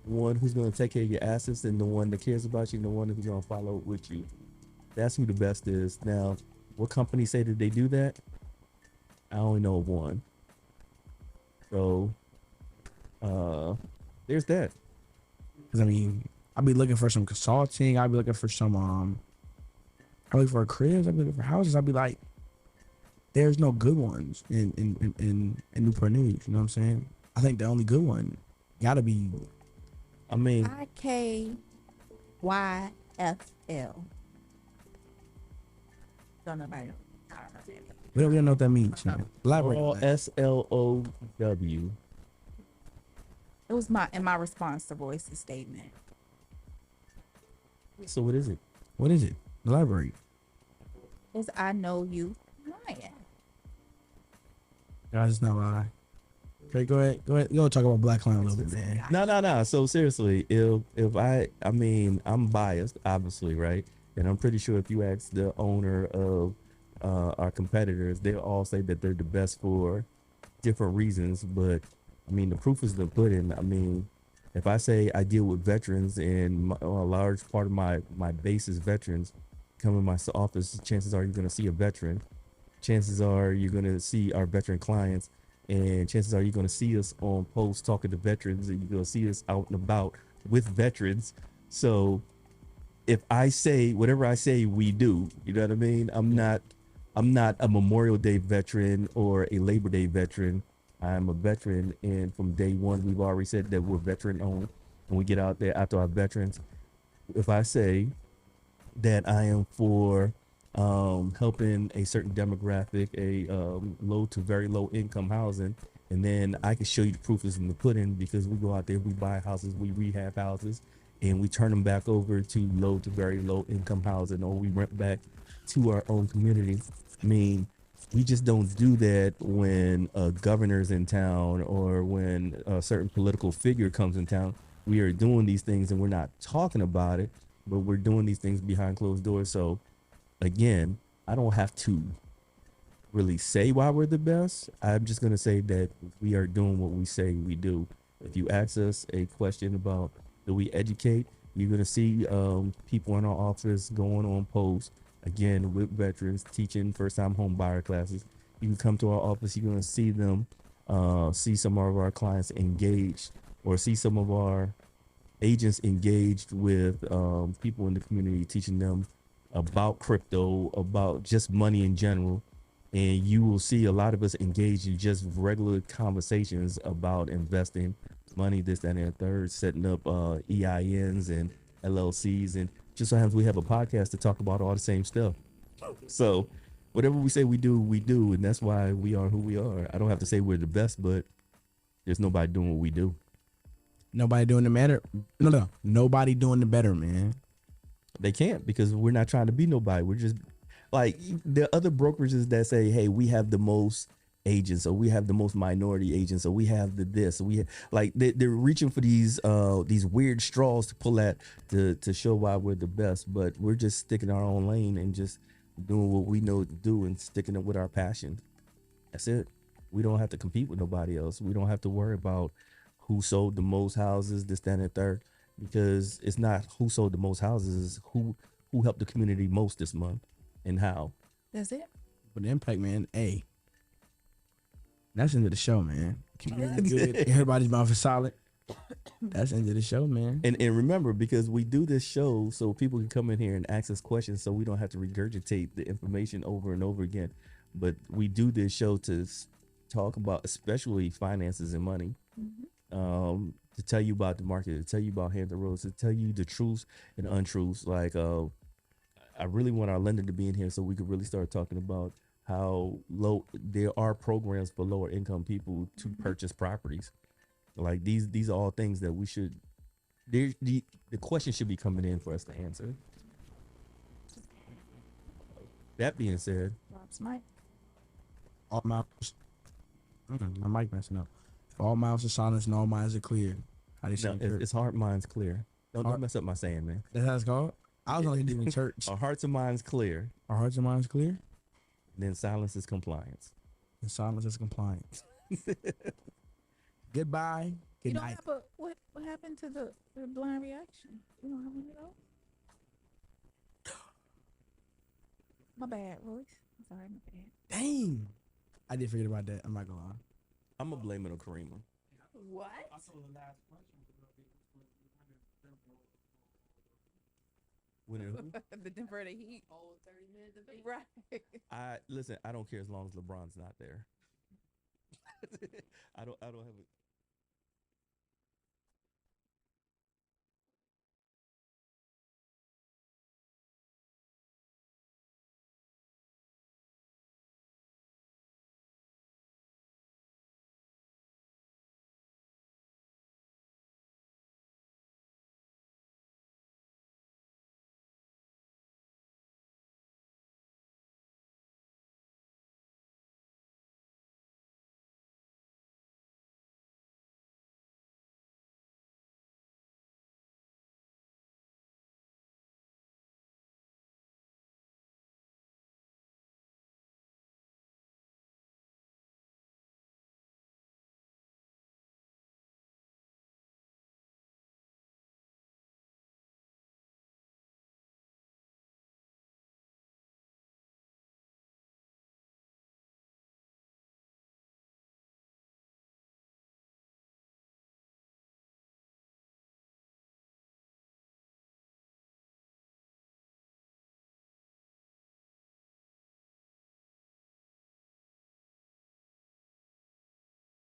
C: the one who's gonna take care of your assets, and the one that cares about you, and the one who's gonna follow with you. That's who the best is. Now, what companies say that they do that? I only know of one. So, there's that.
D: Because I mean, I'll be looking for some consulting. I'll be looking for some I'll look for cribs. I'll be looking for houses. I'll be like, there's no good ones in Newport News. You know what I'm saying? I think the only good one gotta be.
C: I mean,
B: IKYFL. Don't nobody know. I don't know that.
D: We don't know what that means. You know? Elaborate.
C: all
D: on that.
C: SLOW.
B: It was in my response to Royce's statement.
C: So what is it?
D: What is it? Elaborate.
B: Is I know you lying.
D: Guys, it's not lie. Okay, go ahead. Go talk about Black Lion a little bit, man.
C: No. So seriously, if I mean, I'm biased, obviously, right? And I'm pretty sure if you ask the owner of our competitors, they'll all say that they're the best for different reasons. But I mean, the proof is in the pudding. I mean, if I say I deal with veterans and a large part of my base is veterans, come in my office, chances are you're going to see a veteran. Chances are you're going to see our veteran clients, and chances are you're going to see us on posts talking to veterans, and you're going to see us out and about with veterans. So if I say whatever I say, we do. You know what I mean? I'm not a Memorial Day veteran or a Labor Day veteran. I'm a veteran, and from day one, we've already said that we're veteran owned, and we get out there after our veterans. If I say that I am for helping a certain demographic, a low to very low income housing, and then I can show you the proof is in the pudding, because we go out there, we buy houses, we rehab houses, and we turn them back over to low to very low income housing, or we rent back to our own community. I mean, we just don't do that when a governor's in town or when a certain political figure comes in town. We are doing these things and we're not talking about it, but we're doing these things behind closed doors. So again, I don't have to really say why we're the best. I'm just going to say that we are doing what we say we do. If you ask us a question about do we educate, you're going to see people in our office going on posts, again, with veterans, teaching first-time home buyer classes. You can come to our office, you're going to see them, see some of our clients engaged, or see some of our agents engaged with people in the community, teaching them about crypto, about just money in general. And you will see a lot of us engaged in just regular conversations about investing money, this, that, and the third, setting up EINs and LLCs. And just so happens we have a podcast to talk about all the same stuff. So whatever we say we do, we do. And that's why we are who we are. I don't have to say we're the best, but there's nobody doing what we do.
D: Nobody doing the better. No. Nobody doing the better, man.
C: They can't, because we're not trying to be nobody. We're just like the other brokerages that say, hey, we have the most agents, or we have the most minority agents, or we have the this, we like they're reaching for these weird straws to pull at to show why we're the best. But we're just sticking our own lane and just doing what we know to do and sticking it with our passion. That's it. We don't have to compete with nobody else. We don't have to worry about who sold the most houses, this, that, and the third, because it's not who sold the most houses, it's who helped the community most this month and how.
B: That's it.
D: But the impact, man, hey, that's the end of the show, man. Community good. Everybody's mouth is solid. That's the end of the show, man.
C: And remember, because we do this show so people can come in here and ask us questions, so we don't have to regurgitate the information over and over again. But we do this show to talk about especially finances and money. To tell you about the market, to tell you about Hampton Roads, to tell you the truths and untruths. Like I really want our lender to be in here so we could really start talking about how low there are programs for lower income people to purchase properties. Like these are all things that we should. The question should be coming in for us to answer. That being said,
B: Rob's mic.
D: All mouths. My mic messing up. If all mouths are silent and all minds are clear. How do you say
C: no,
D: in church?
C: it's heart, minds clear. Don't
D: Heart-
C: mess up my saying, man.
D: That's how it's called? I was only doing in church.
C: Our hearts and minds clear,
D: Our hearts and minds clear?
C: then silence is compliance.
D: And silence is compliance. Goodbye. Good
B: You don't
D: night.
B: have a what happened to the blind reaction? You don't have one of those? My bad, Royce. I'm sorry, my bad.
D: Dang. I did forget about that. I'm not gonna lie.
C: I'm gonna blame it on Karima.
B: What?
F: Also, the last question was gonna be
C: When it,
B: The Denver the Heat.
A: Oh, 30 minutes of it.
B: Right.
C: I listen. I don't care as long as LeBron's not there. I don't have.